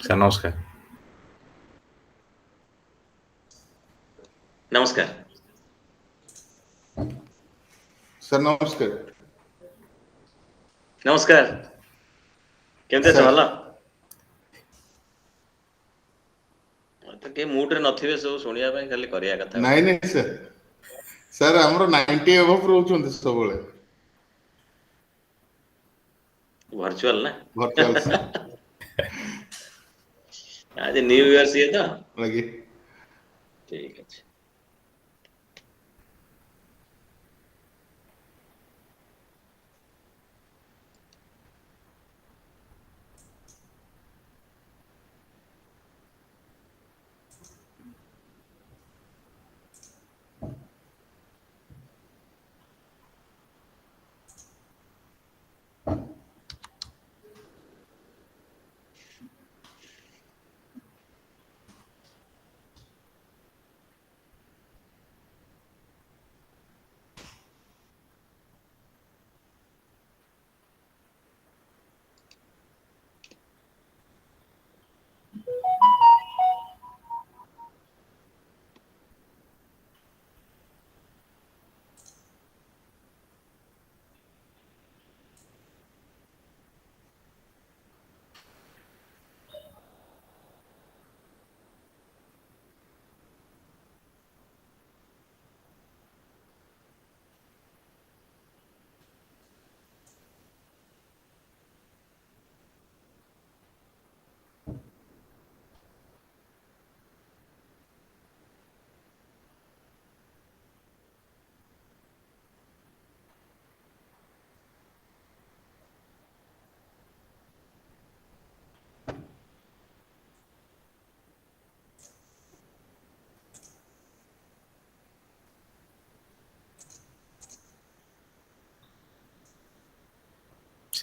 Sir ନମସ୍କାର। ନମସ୍କାର sir ନମସ୍କାର। ନମସ୍କାର। କେମିତି ଅଛ? ସାର୍ ଭଲ? ତ କେହି ମୁଡରେ ନଥିବେ ସବୁ ଶୁଣିବା ପାଇଁ, ଖାଲି କରିବା କଥା। ନାଇଁ ନାଇଁ ସାର୍, ସାର୍ ଆମର 90 ଏଭବ ରହୁଛନ୍ତି ସବୁବେଳେ। ଭର୍ଚୁଆଲ ନା? Virtual sir. ଆଜି ନ୍ୟୁ ଇୟର୍ସ ଇଏ ତ? ଆଜ୍ଞା। ଠିକ ଅଛି।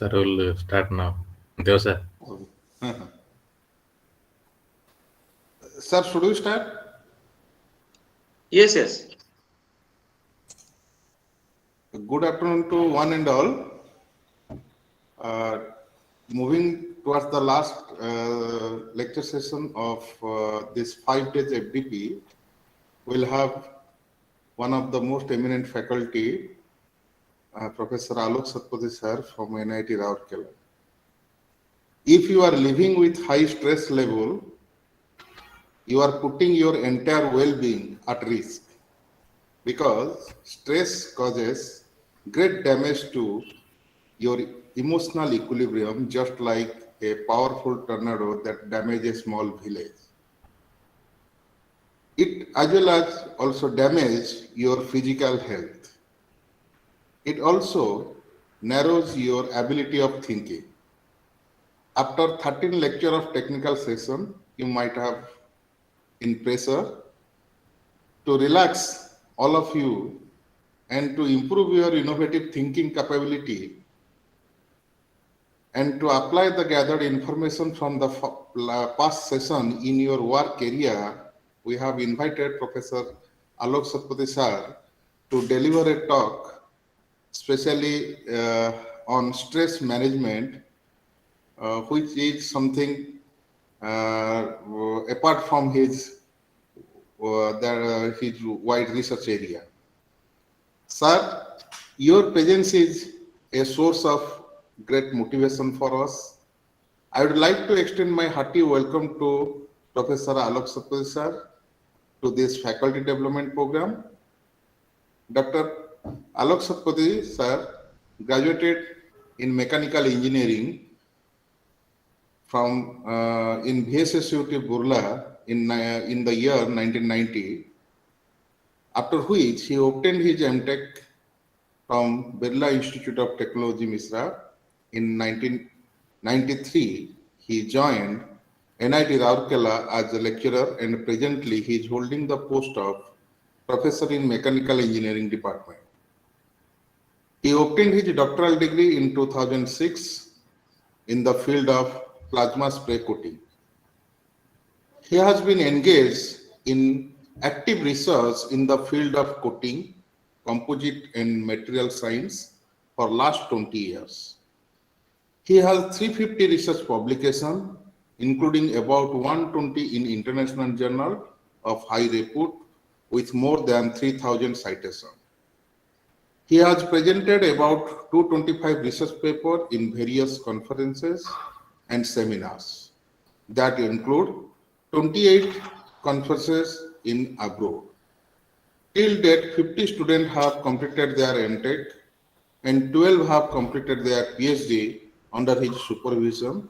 Sir, we'll start now. Deo sir. Sir, should we start? Yes, yes. Good afternoon to one and all. Moving towards the last lecture session of this 5 days FDP, we'll have one of the most eminent faculty, Professor Alok Satpathy sir from NIT Rourkela. If you are living with high stress level, you are putting your entire well-being at risk, because stress causes great damage to your emotional equilibrium, just like a powerful tornado that damages a small village. It as well as also damages your physical health. It also narrows your ability of thinking. After 13 lecture of technical session, you might have in pressure to relax all of you and to improve your innovative thinking capability and to apply the gathered information from the past session in your work area. We have invited Professor Alok Satpathy sir to deliver a talk especially on stress management, which is something apart from his wide research area. Sir, your presence is a source of great motivation for us. I would like to extend my hearty welcome to Professor Alok Satpathy sir to this faculty development program. Dr. Alok Satpathy sir graduated in mechanical engineering from in VSSUT Burla in the year 1990, after which he obtained his MTech from Birla Institute of Technology, Misra. In 1993, he joined NIT Rourkela as a lecturer, and presently he is holding the post of Professor in Mechanical Engineering Department. He obtained his doctoral degree in 2006 in the field of plasma spray coating. He has been engaged in active research in the field of coating, composite and material science for last 20 years. He has 350 research publications including about 120 in international journal of high repute with more than 3,000 citations. He has presented about 225 research papers in various conferences and seminars that include 28 conferences in abroad. Till date, 50 students have completed their MTech and 12 have completed their PhD under his supervision.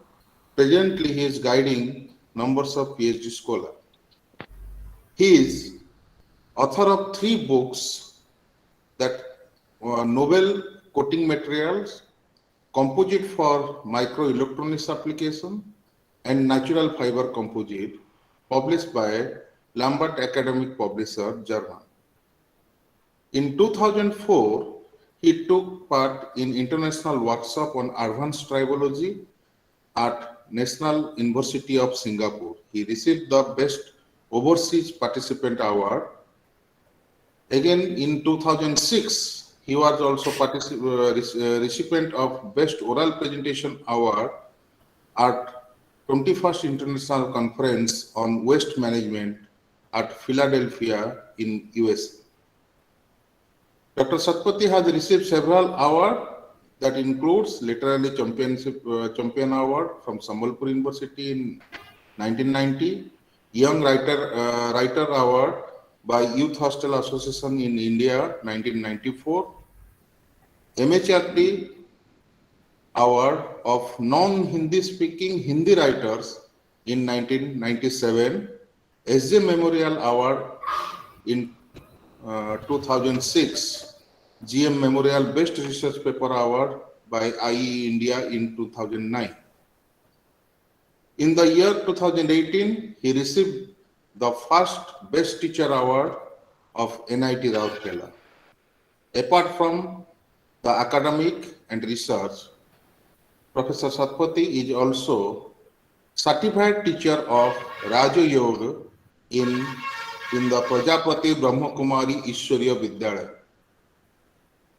Presently, he is guiding numbers of PhD scholars. He is author of 3 books that novel coating materials, composite for microelectronics application, and natural fiber composite, published by Lambert Academic Publisher, German. In 2004, he took part in international workshop on advanced tribology at National University of Singapore. He received the Best Overseas Participant Award. Again, in 2006, he was also recipient of Best Oral Presentation Award at 21st International Conference on Waste Management at Philadelphia in USA. Dr. Satpathy has received several awards that includes Literary Champion Award from Sambalpur University in 1990, Young Writer Award by Youth Hostel Association in India 1994, MHRD Award of non-Hindi speaking Hindi writers in 1997, SJ Memorial Award in 2006, GM Memorial Best Research Paper Award by IE India in 2009. In the year 2018, he received the first Best Teacher Award of NIT Rourkela. Apart from the academic and research, Professor Satpathy is also certified teacher of Raja Yoga in the Prajapati Brahma Kumari Ishwarya Vidyalaya.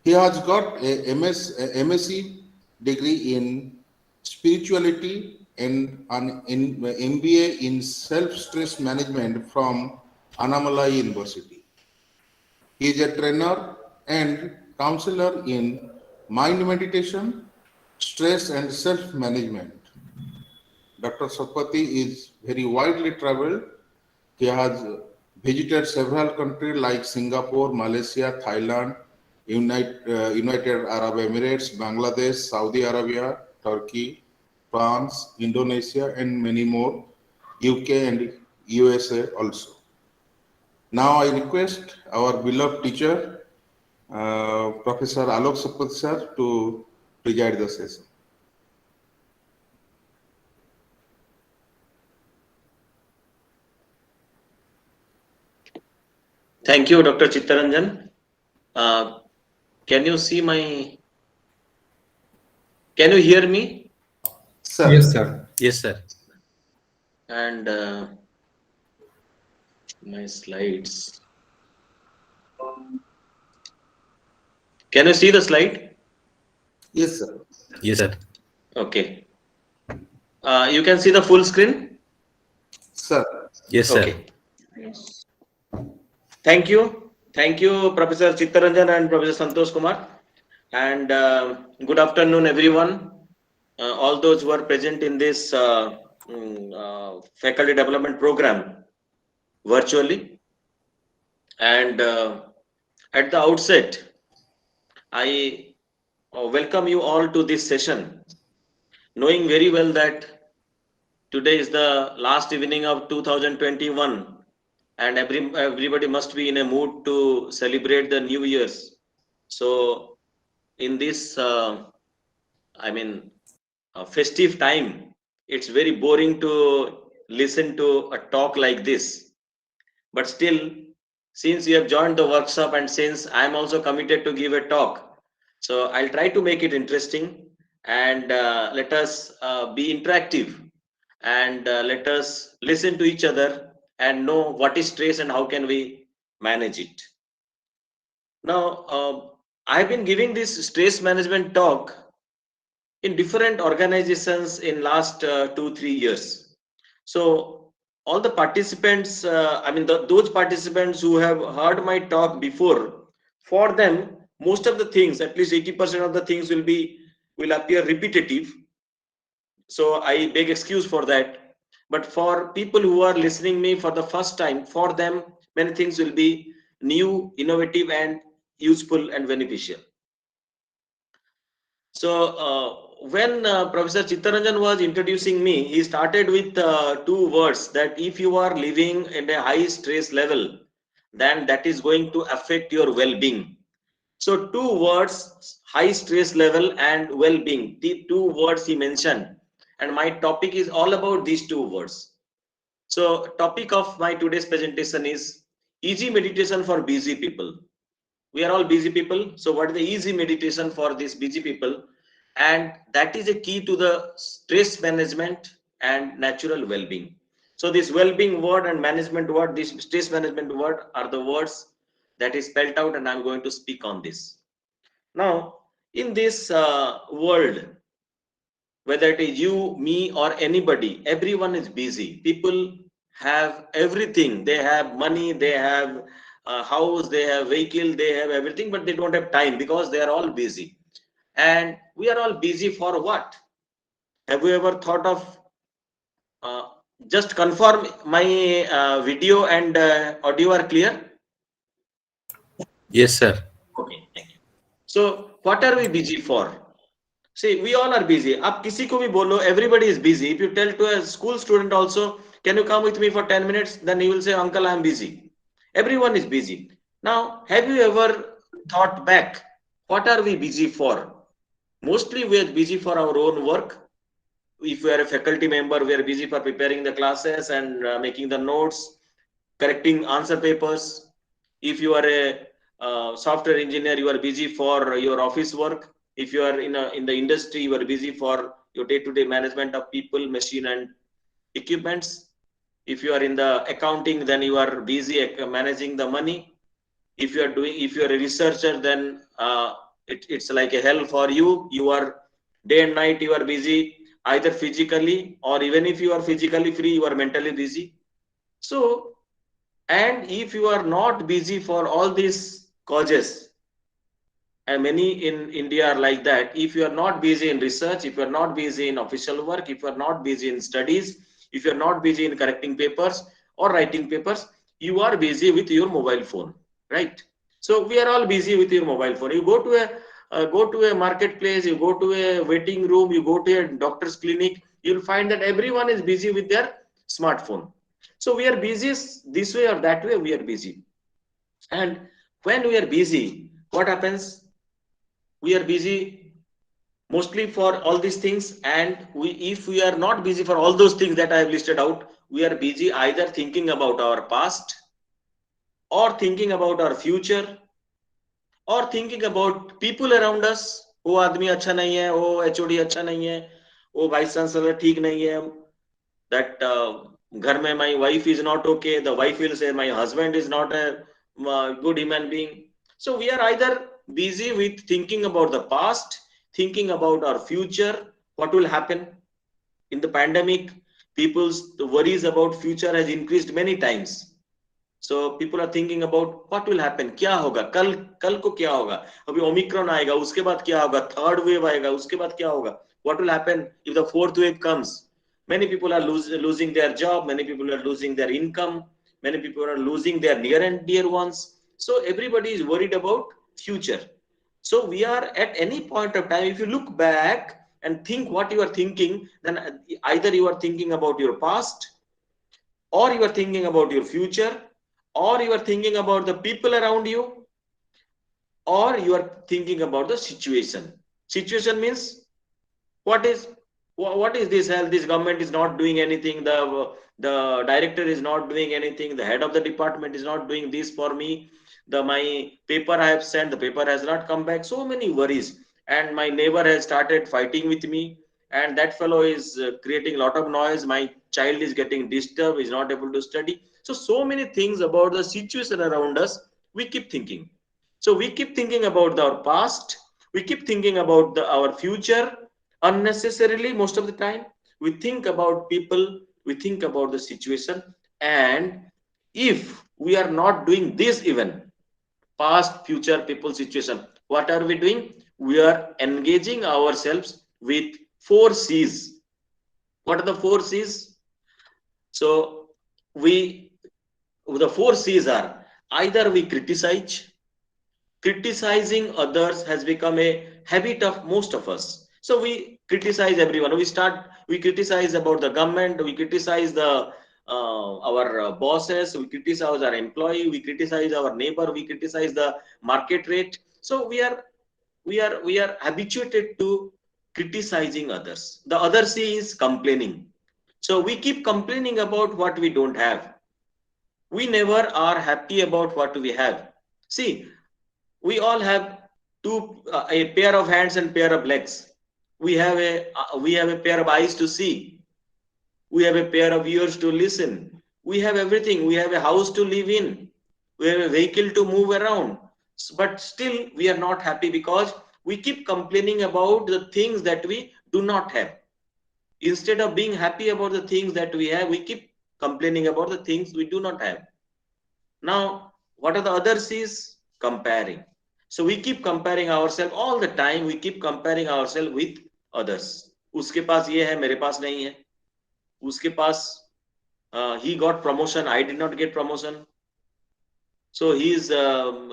He has got a MSc degree in spirituality and an MBA in self-stress management from Annamalai University. He is a trainer and counselor in mind meditation, stress and self-management. Dr. Satpathy is very widely traveled. He has visited several countries like Singapore, Malaysia, Thailand, United Arab Emirates, Bangladesh, Saudi Arabia, Turkey, France, Indonesia, and many more, UK and USA also. Now I request our beloved teacher, Professor Alok Satpathy sir, to preside the session. Thank you, Dr. Chittaranjan. Can you see my? Can you hear me? Sir. Yes, sir. Yes, sir. And my slides. Can you see the slide? Yes, sir. Yes, sir. Okay. You can see the full screen? Sir. Yes, sir. Okay. Thank you. Thank you, Professor Chittaranjan and Professor Santosh Kumar. And good afternoon, everyone. All those who are present in this faculty development program virtually. And at the outset, I welcome you all to this session, knowing very well that today is the last evening of 2021 and everybody must be in a mood to celebrate the New Year's. So in this, festive time, it's very boring to listen to a talk like this. But still, since you have joined the workshop and since I'm also committed to give a talk, so I'll try to make it interesting and let us be interactive and let us listen to each other and know what is stress and how can we manage it. Now, I've been giving this stress management talk in different organizations in last 2-3 years. So all the participants, those participants who have heard my talk before, for them, most of the things, at least 80% of the things will appear repetitive. So I beg excuse for that. But for people who are listening me for the first time, for them, many things will be new, innovative, and useful and beneficial. So when Professor Chittaranjan was introducing me, he started with two words that if you are living at a high stress level, then that is going to affect your well-being. So two words, high stress level and well-being, the two words he mentioned. And my topic is all about these two words. So topic of my today's presentation is easy meditation for busy people. We are all busy people. So what is the easy meditation for these busy people? And that is a key to the stress management and natural well-being. So this well-being word and management word, this stress management word are the words that is spelled out, and I'm going to speak on this. Now, in this world, whether it is you, me, or anybody, everyone is busy. People have everything. They have money, they have a house, they have vehicle, they have everything, but they don't have time because they are all busy. And we are all busy for what? Have you ever thought of uh, just confirm my video and audio are clear? Yes, sir. Okay, thank you. So what are we busy for? See, we all are busy. आप किसी को भी बोलो, everybody is busy. If you tell to a school student also, can you come with me for 10 minutes? Then he will say, Uncle, I am busy. Everyone is busy. Now, have you ever thought back? What are we busy for? Mostly we are busy for our own work. If we are a faculty member, we are busy for preparing the classes and making the notes, correcting answer papers. If you are a software engineer, you are busy for your office work. If you are in the industry, you are busy for your day-to-day management of people, machine, and equipments. If you are in the accounting, then you are busy managing the money. If you are a researcher, then it's like a hell for you. You are day and night, you are busy either physically, or even if you are physically free, you are mentally busy. So, and if you are not busy for all these causes, and many in India are like that, if you are not busy in research, if you are not busy in official work, if you are not busy in studies, if you are not busy in correcting papers or writing papers, you are busy with your mobile phone, right? So we are all busy with your mobile phone. You go to a marketplace, you go to a waiting room, you go to a doctor's clinic, you'll find that everyone is busy with their smartphone. So we are busy this way or that way, we are busy. And when we are busy, what happens? We are busy mostly for all these things, and if we are not busy for all those things that I have listed out, we are busy either thinking about our past, or thinking about our future, or thinking about people around us. वो आदमी अच्छा नहीं है, वो HOD अच्छा नहीं है, वो वाइस चांसलर ठीक नहीं है, that घर में my wife is not okay, the wife will say my husband is not a good human being. So we are either busy with thinking about the past, thinking about our future, what will happen in the pandemic. People's worries about future has increased many times. So people are thinking about what will happen, क्या होगा कल, कल को क्या होगा, अभी Omicron आएगा, उसके बाद क्या होगा, थर्ड वेव आएगा, उसके बाद क्या होगा, what will happen if the fourth wave comes. Many people are losing their job, many people are losing their income, many people are losing their near and dear ones. So everybody is worried about future. So we are at any point of time, if you look back and think what you are thinking, then either you are thinking about your past, or you are thinking about your future, or you are thinking about the people around you, or you are thinking about the situation means what is this health, this government is not doing anything, the director is not doing anything, the head of the department is not doing this for me, the my paper I have sent, the paper has not come back, so many worries. And my neighbor has started fighting with me, and that fellow is creating a lot of noise, my child is getting disturbed, is not able to study. So many things about the situation around us, we keep thinking. So we keep thinking about our past, we keep thinking about our future unnecessarily. Most of the time we think about people we think about the situation, and if we are not doing this, even past, future, people, situation, what are we doing? We are engaging ourselves with four C's. What are the four C's? So we, the four C's are: either we criticize. Criticizing others has become a habit of most of us. So we criticize everyone. We criticize about the government, we criticize the our bosses, we criticize our employee, we criticize our neighbor, we criticize the market rate. So we are habituated to criticizing others. The other C is complaining. So we keep complaining about what we don't have. We never are happy about what we have. See, we all have a pair of hands and pair of legs. We have a pair of eyes to see. We have a pair of ears to listen. We have everything. We have a house to live in. We have a vehicle to move around. But still, we are not happy because we keep complaining about the things that we do not have. Instead of being happy about the things that we have, we keep complaining about the things we do not have. Now, what are the other C's? Comparing. So we keep comparing ourselves all the time. We keep comparing ourselves with others. उसके पास ये है, मेरे पास नहीं है. उसके पास he got promotion, I did not get promotion. So his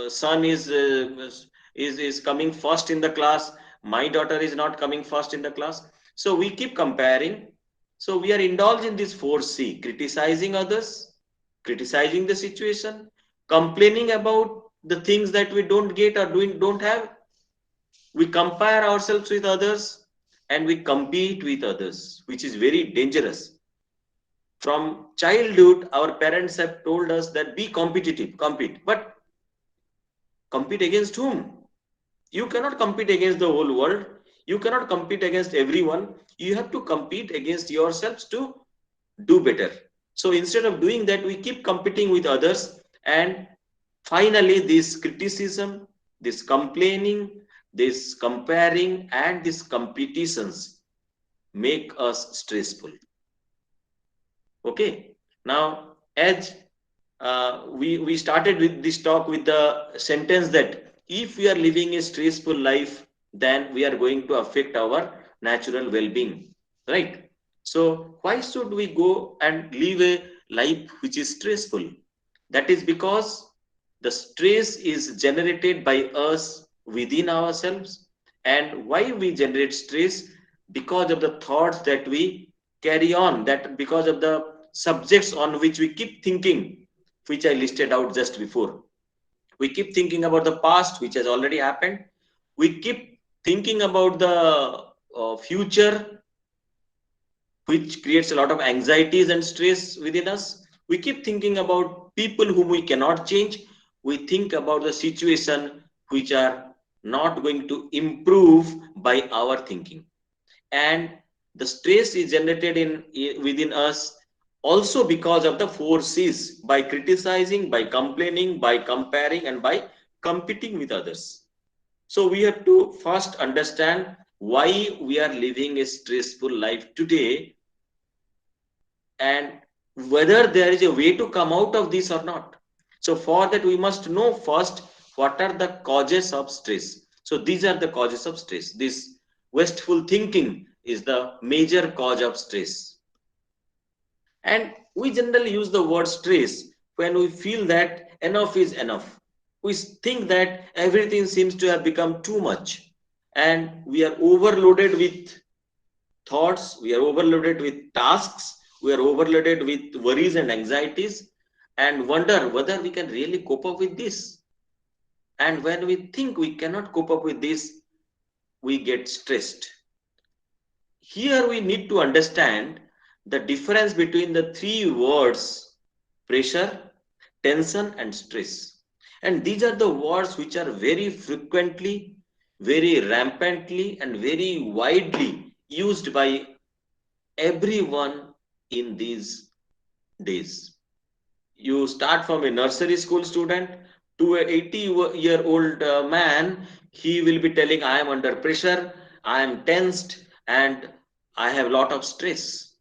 son is coming first in the class. My daughter is not coming first in the class. So we keep comparing. So we are indulged in this 4C: criticizing others, criticizing the situation, complaining about the things that we don't get or don't have. We compare ourselves with others, and we compete with others, which is very dangerous. From childhood, our parents have told us that be competitive, compete. But compete against whom? You cannot compete against the whole world. You cannot compete against everyone. You have to compete against yourselves to do better. So instead of doing that, we keep competing with others, and finally this criticism, this complaining, this comparing, and these competitions make us stressful. Okay, now as we started with this talk with the sentence that if we are living a stressful life, then we are going to affect our natural well-being, right? So why should we go and live a life which is stressful? That is because the stress is generated by us within ourselves. And why we generate stress? Because of the thoughts that we carry on, that because of the subjects on which we keep thinking, which I listed out just before. We keep thinking about the past, which has already happened. We keep thinking about the future, which creates a lot of anxieties and stress within us. We keep thinking about people whom we cannot change. We think about the situation which are not going to improve by our thinking. And the stress is generated within us also because of the four C's: by criticizing, by complaining, by comparing, and by competing with others. So we have to first understand why we are living a stressful life today, and whether there is a way to come out of this or not. So for that, we must know first what are the causes of stress. So these are the causes of stress. This wasteful thinking is the major cause of stress. And we generally use the word stress when we feel that enough is enough. We think that everything seems to have become too much, and we are overloaded with thoughts, we are overloaded with tasks, we are overloaded with worries and anxieties, and wonder whether we can really cope up with this. And when we think we cannot cope up with this, we get stressed. Here we need to understand the difference between the three words: pressure, tension, and stress. And these are the words which are very frequently, very rampantly, and very widely used by everyone in these days. You start from a nursery school student to a 80-year-old man. He will be telling, I am under pressure, I am tensed, and I have a lot of stress.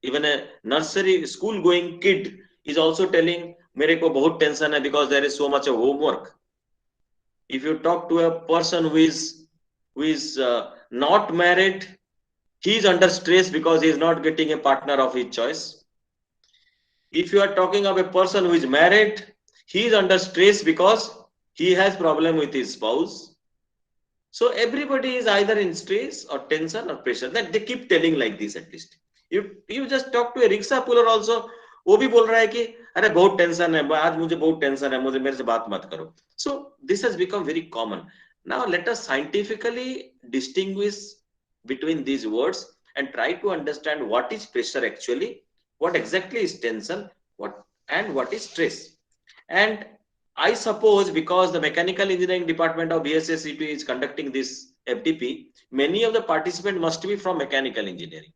Even a nursery school going kid is also telling, मेरे को बहुत tension है because there is so much of homework. If you talk to a person who is not married, he is under stress because he is not getting a partner of his choice. If you are talking of a person who is married, he is under stress because he has problem with his spouse. So everybody is either in stress or tension or pressure. That they keep telling like this at least. You just talk to a rickshaw puller also, वो भी बोल रहा है कि अरे बहुत tension है, आज मुझे बहुत टेंशन है, मुझे मेरे से बात मत करो. So this has become very common. Now let us scientifically distinguish between these words and try to understand what is pressure actually, what exactly is tension, what is stress. And I suppose because the mechanical engineering department of BSSCP is conducting this FDP, many of the participants must be from mechanical engineering.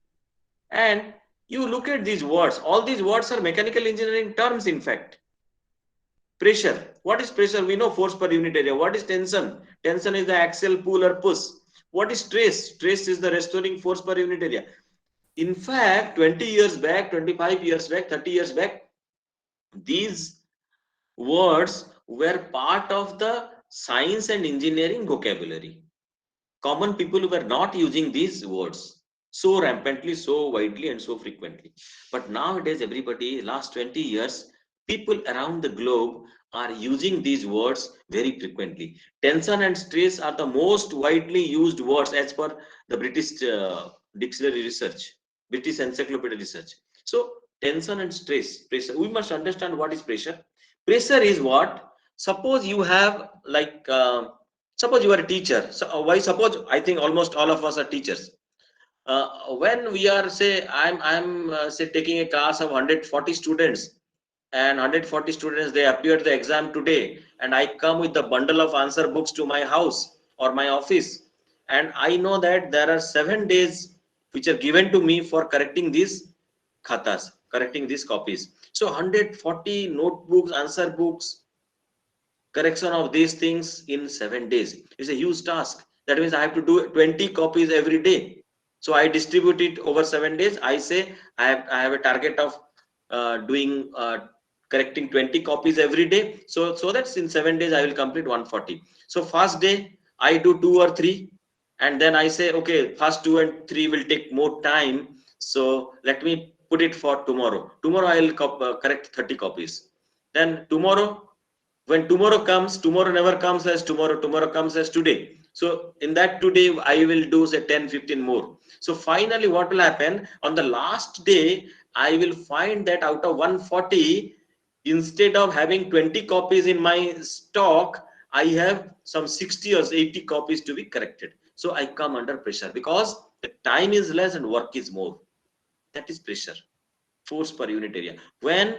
And you look at these words, all these words are mechanical engineering terms in fact. Pressure, what is pressure? We know force per unit area. What is tension? Tension is the axial pull or push. What is stress? Stress is the restoring force per unit area. In fact, 20 years back, 25 years back, 30 years back, these words were part of the science and engineering vocabulary. Common people were not using these words so rampantly, so widely, and so frequently. But nowadays, everybody, last 20 years, people around the globe are using these words very frequently. Tension and stress are the most widely used words as per the British dictionary research, British encyclopedia research. So, tension and stress, pressure. We must understand what is pressure. Pressure is what? Suppose you have like. Suppose you are a teacher. So why suppose I think almost all of us are teachers. When we are say I'm say taking a class of 140 students, and 140 students they appear the exam today, and I come with the bundle of answer books to my house or my office, and I know that there are 7 days which are given to me for correcting these khatas, correcting these copies. So 140 notebooks, answer books, correction of these things in 7 days is a huge task. That means I have to do 20 copies every day. So I distribute it over 7 days. I say I have a target of doing correcting 20 copies every day. So that's in 7 days I will complete 140. So first day I do 2 or 3, and then I say okay, first 2 and 3 will take more time. So let me put it for tomorrow. Tomorrow I will correct 30 copies. Then tomorrow, when tomorrow comes, tomorrow never comes as tomorrow, tomorrow comes as today. So in that today I will do say 10-15 more. So finally what will happen on the last day, I will find that out of 140, instead of having 20 copies in my stock, I have some 60 or 80 copies to be corrected. So I come under pressure because the time is less and work is more. That is pressure, force per unit area. When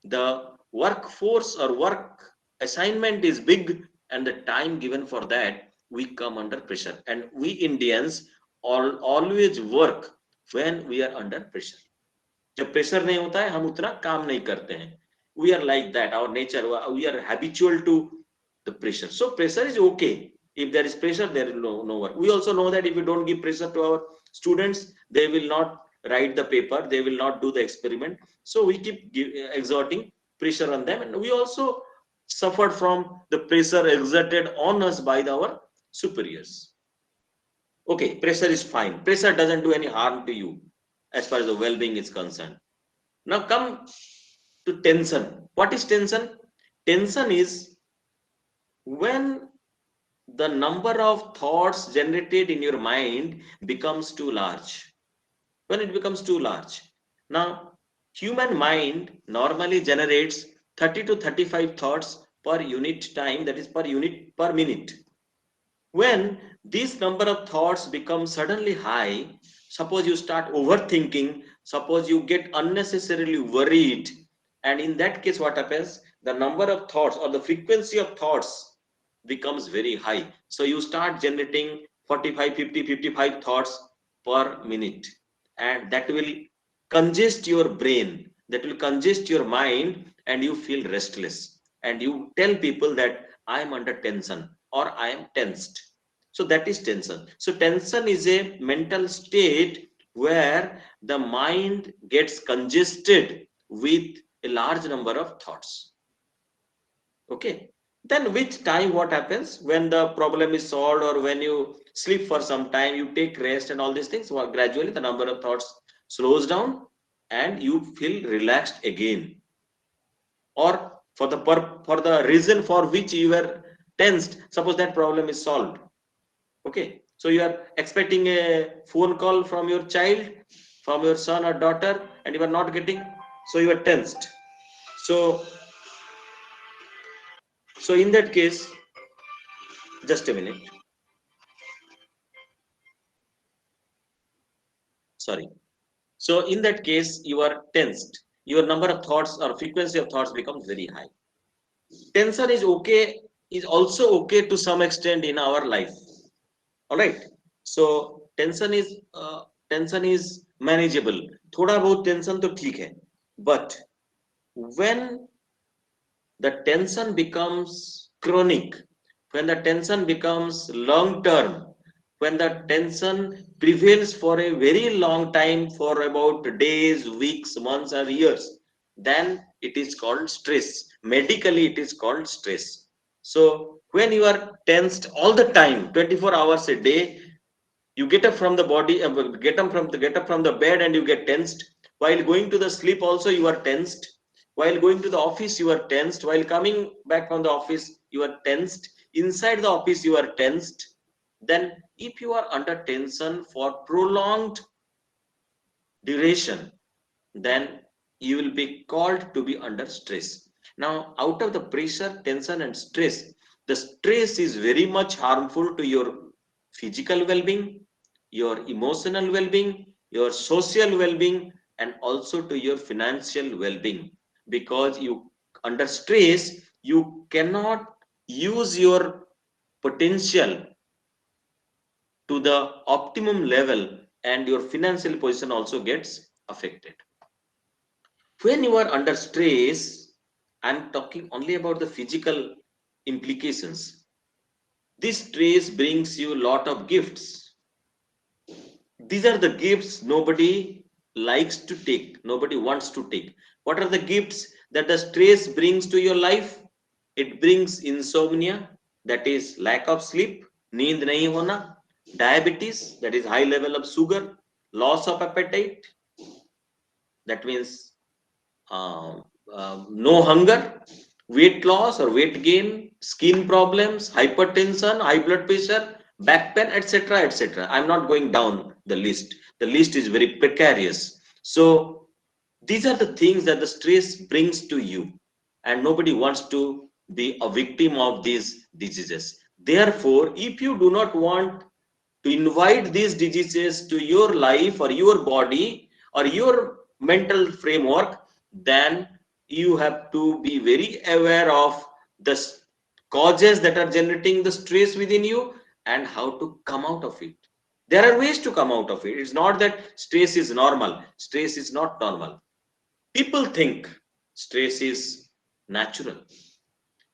the workforce or work assignment is big and the time given for that, we come under pressure. And we Indians always work when we are under pressure. जब pressure नहीं होता है हम उतना काम नहीं करते हैं. We are like that, our nature, we are habitual to the pressure. So pressure is okay. If there is pressure, there is no work. We also know that if we don't give pressure to our students, they will not write the paper, they will not do the experiment. So we keep exerting pressure on them, and we also suffered from the pressure exerted on us by our superiors. Okay, pressure is fine. Pressure doesn't do any harm to you as far as the well-being is concerned. Now come to tension. What is tension? Tension is when the number of thoughts generated in your mind becomes too large. When it becomes too large. Now, human mind normally generates 30 to 35 thoughts per unit time, that is per unit per minute. When this number of thoughts become suddenly high, suppose you start overthinking, suppose you get unnecessarily worried, and in that case what happens, the number of thoughts or the frequency of thoughts becomes very high. So you start generating 45, 50, 55 thoughts per minute, and that will congest your brain, that will congest your mind, and you feel restless, and you tell people that I am under tension or I am tensed. So that is tension. So tension is a mental state where the mind gets congested with a large number of thoughts. Okay, then with time what happens when the problem is solved, or when you sleep for some time, you take rest and all these things, well, gradually the number of thoughts slows down and you feel relaxed again. Or for the reason for which you were tensed, suppose that problem is solved. Okay, so you are expecting a phone call from your child, from your son or daughter, and you are not getting, so you are tensed. So so in that case, just a minute, sorry. So in that case, you are tensed. Your number of thoughts or frequency of thoughts becomes very high. Tension is okay, is also okay to some extent in our life. All right. So tension is manageable. थोड़ा बहुत tension तो ठीक है. But when the tension becomes chronic, when the tension becomes long term, when the tension prevails for a very long time, for about days, weeks, months, or years, then it is called stress. Medically, it is called stress. So when you are tensed all the time, 24 hours a day, you get up from the body, get up from the bed, and you get tensed. While going to the sleep also you are tensed. While going to the office you are tensed. While coming back from the office you are tensed. Inside the office you are tensed. Then if you are under tension for prolonged duration, then you will be called to be under stress. Now, out of the pressure, tension, and stress, the stress is very much harmful to your physical well being, your emotional well being, your social well being, and also to your financial well being. Because you, under stress, you cannot use your potential to the optimum level, and your financial position also gets affected. When you are under stress, I'm talking only about the physical implications. This stress brings you a lot of gifts. These are the gifts nobody likes to take, nobody wants to take. What are the gifts that the stress brings to your life? It brings insomnia, that is lack of sleep, नींद नहीं होना, diabetes, that is high level of sugar, loss of appetite, that means no hunger, weight loss or weight gain, skin problems, hypertension, high blood pressure, back pain, etc., etc. I'm not going down the list. The list is very precarious. So these are the things that the stress brings to you, and nobody wants to be a victim of these diseases. Therefore, if you do not want to invite these diseases to your life or your body or your mental framework, then you have to be very aware of the causes that are generating the stress within you and how to come out of it. There are ways to come out of it. It's not that stress is normal. Stress is not normal. People think stress is natural.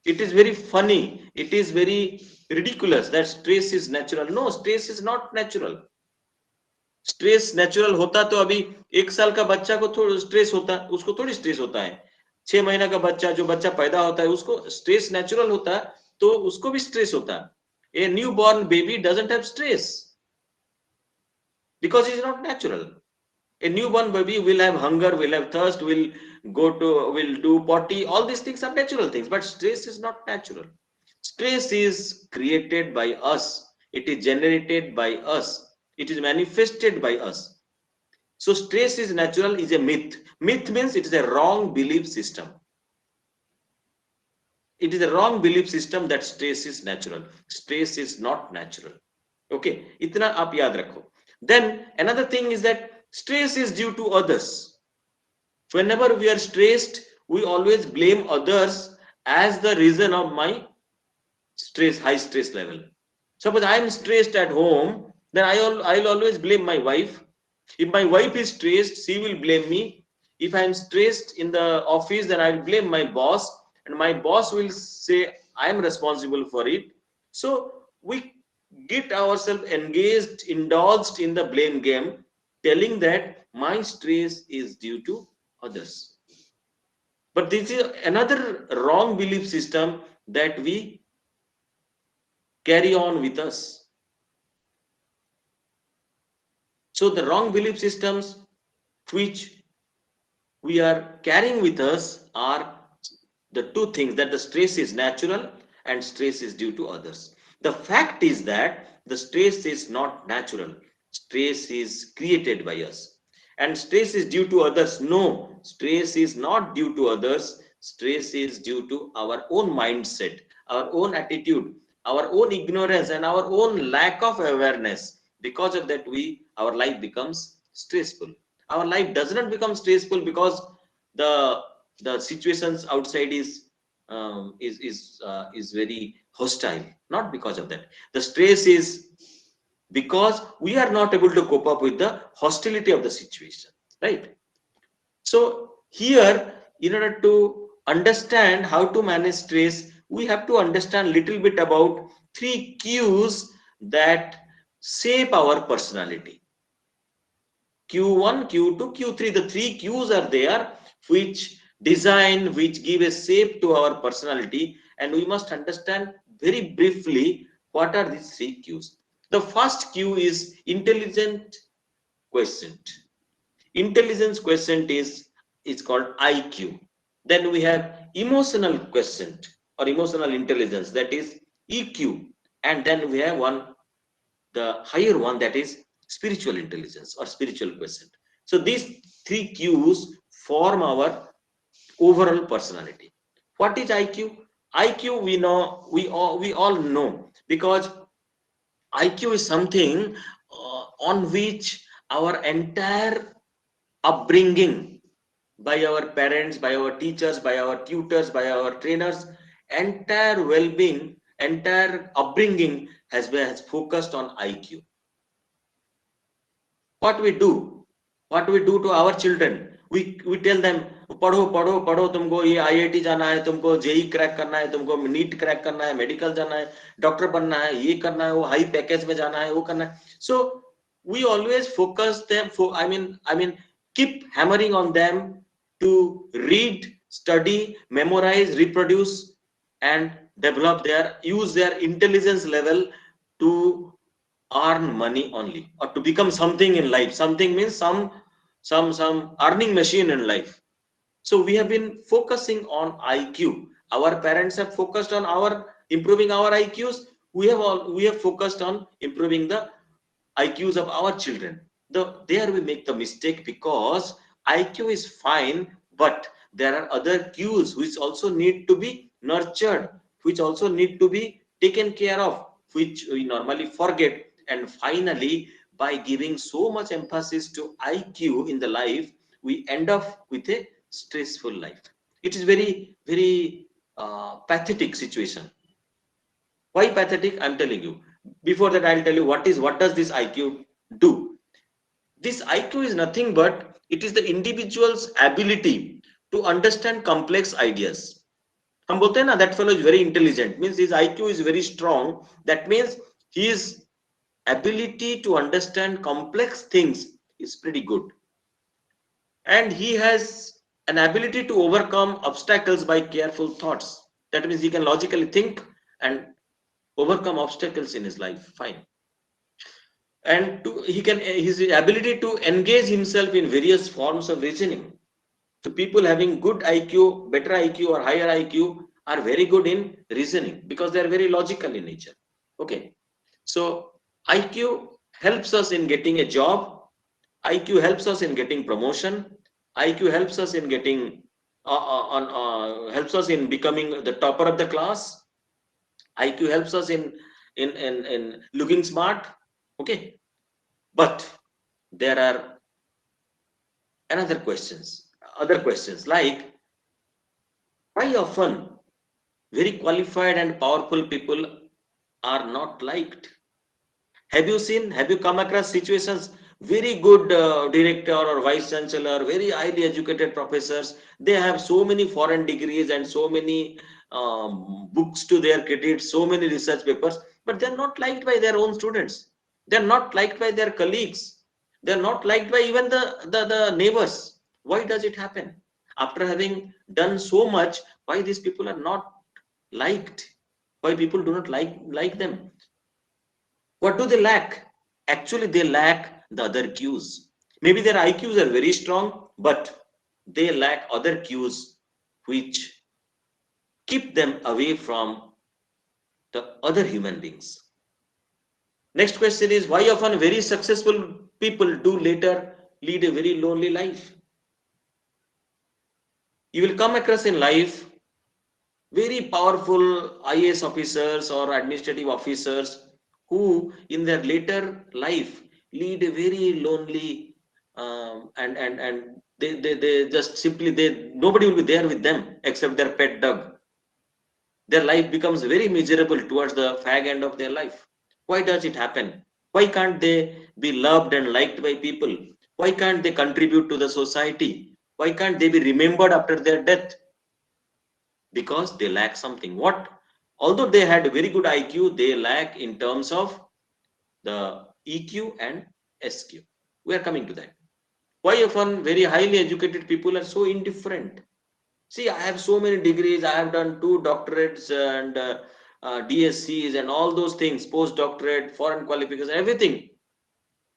It is very funny. It is very ridiculous that stress is natural. No, stress is not natural. Stress natural होता तो अभी 1 साल का बच्चा को थोड़ा stress होता, उसको थोड़ी स्ट्रेस होता है। 6 महीना का बच्चा, जो बच्चा पैदा होता है, उसको स्ट्रेस नेचुरल होता है, तो उसको भी स्ट्रेस होता है। A new born baby doesn't have stress because it is not natural. A newborn baby will have hunger, will have thirst, will do potty. All these things are natural things, but stress is not natural. Stress is created by us. It is generated by us. It is manifested by us. So stress is natural is a myth. Myth means it is a wrong belief system. It is a wrong belief system that stress is natural. Stress is not natural. Okay, इतना आप याद रखो. Then another thing is that stress is due to others. Whenever we are stressed, we always blame others as the reason of my stress, high stress level. Suppose I am stressed at home, then I'll always blame my wife. If my wife is stressed, she will blame me. If I am stressed in the office, then I'll blame my boss, and my boss will say I am responsible for it. So we get ourselves engaged, indulged in the blame game, telling that my stress is due to others. But this is another wrong belief system that we carry on with us. So the wrong belief systems which we are carrying with us are the two things, that the stress is natural and stress is due to others. The fact is that the stress is not natural. Stress is created by us. And stress is due to others. No, stress is not due to others. Stress is due to our own mindset, our own attitude, our own ignorance, and our own lack of awareness. Because of that, our life becomes stressful. Our life does not become stressful because the the situations outside is very hostile. Not because of that. The stress is because we are not able to cope up with the hostility of the situation, right? So here, in order to understand how to manage stress, we have to understand little bit about three cues that shape our personality. Q1, Q2, Q3, the three Qs are there which design, which give a shape to our personality, and we must understand very briefly what are these three Qs. The first Q is intelligent quotient. Intelligence quotient is called IQ. Then we have emotional quotient or emotional intelligence, that is EQ, and then we have the higher one, that is spiritual intelligence or spiritual quotient. So these three Qs form our overall personality. What is IQ? IQ, we know, we all know, because IQ is something on which our entire upbringing by our parents, by our teachers, by our tutors, by our trainers, entire well-being, entire upbringing has focused on IQ. What we do to our children, we tell them, पढ़ो पढ़ो पढ़ो, तुमको ये IIT जाना है, तुमको JEE crack करना है, तुमको नीट क्रैक करना है, मेडिकल जाना है, डॉक्टर बनना है, ये करना है, वो हाई पैकेज में जाना है, वो करना है. So we always focus them for, I mean keep hammering on them to read, study, memorize, reproduce, and develop use their intelligence level to earn money only, or to become something in life. Something means some earning machine in life. So we have been focusing on IQ. Our parents have focused on improving our IQs. We have focused on improving the IQs of our children. There we make the mistake, because IQ is fine, but there are other cues which also need to be nurtured, which also need to be taken care of, which we normally forget. And finally, by giving so much emphasis to IQ in the life, we end up with a stressful life. It is very, very pathetic situation. Why pathetic? I'm telling you. Before that, I'll tell you what does this IQ do. This IQ is nothing but it is the individual's ability to understand complex ideas. हम बोलते हैं ना, that fellow is very intelligent, means his IQ is very strong. That means his ability to understand complex things is pretty good, and he has an ability to overcome obstacles by careful thoughts. That means he can logically think and overcome obstacles in his life. Fine. And his ability to engage himself in various forms of reasoning. So people having good IQ, better IQ or higher IQ are very good in reasoning, because they are very logical in nature. Okay. So IQ helps us in getting a job. IQ helps us in getting promotion. IQ helps us in getting helps us in becoming the topper of the class. IQ helps us in looking smart. Okay. But there are other questions, like, why often very qualified and powerful people are not liked? Have you come across situations, very good director or vice chancellor, very highly educated professors, they have so many foreign degrees and so many books to their credit, so many research papers, but they're not liked by their own students. They're not liked by their colleagues. They are not liked by even the neighbors. Why does it happen? After having done so much, why these people are not liked? Why people do not like them? What do they lack? Actually, they lack the other cues. Maybe their IQs are very strong, but they lack other cues which keep them away from the other human beings. Next question is, why often very successful people do later lead a very lonely life? You will come across in life very powerful IAS officers or administrative officers who in their later life lead a very lonely and they just simply they nobody will be there with them except their pet dog. Their life becomes very miserable towards the fag end of their life. Why does it happen? Why can't they be loved and liked by people? Why can't they contribute to the society? Why can't they be remembered after their death? Because they lack something. What? Although they had very good IQ, they lack in terms of the EQ and SQ. We are coming to that. Why often very highly educated people are so indifferent? See, I have so many degrees. I have done 2 doctorates and DSCs and all those things, postdoctorate, foreign qualifications, everything.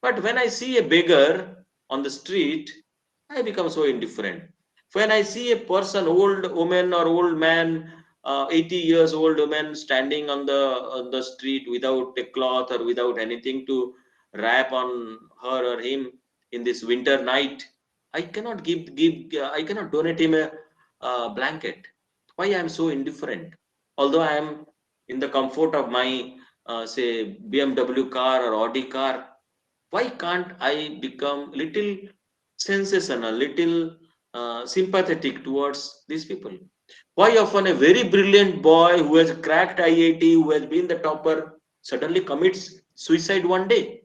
But when I see a beggar on the street, I become so indifferent. When I see a person, old woman or old man, 80 years old woman standing on the street without a cloth or without anything to wrap on her or him in this winter night, I cannot I cannot donate him a blanket. Why I am so indifferent? Although I am in the comfort of my say BMW car or Audi car, why can't I become little sensational, little sympathetic towards these people? Why often a very brilliant boy who has cracked IIT, who has been the topper, suddenly commits suicide one day?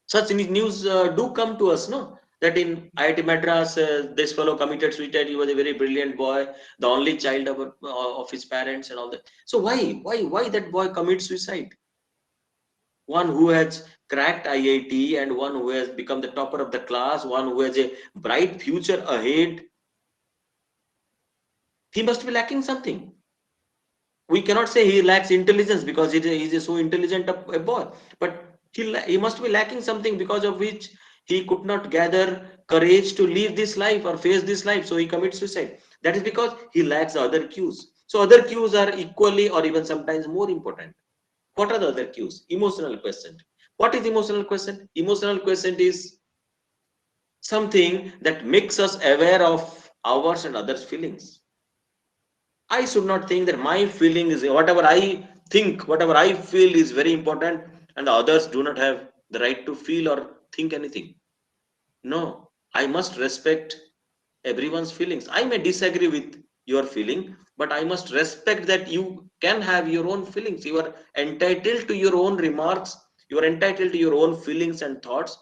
Such news do come to us, no? That in IIT Madras, this fellow committed suicide. He was a very brilliant boy, the only child of his parents and all that. So why that boy commits suicide? One who has cracked IIT and one who has become the topper of the class, one who has a bright future ahead, he must be lacking something. We cannot say he lacks intelligence because he is so intelligent a boy, but he must be lacking something because of which he could not gather courage to live this life or face this life, so he commits suicide. That is because he lacks other cues. So other cues are equally or even sometimes more important. What are the other cues? Emotional quotient. What is emotional quotient? Emotional quotient is something that makes us aware of ours and others' feelings. I should not think that my feeling is whatever I think, whatever I feel is very important, and the others do not have the right to feel or think anything. No, I must respect everyone's feelings. I may disagree with your feeling, but I must respect that you can have your own feelings. You are entitled to your own remarks. You are entitled to your own feelings and thoughts,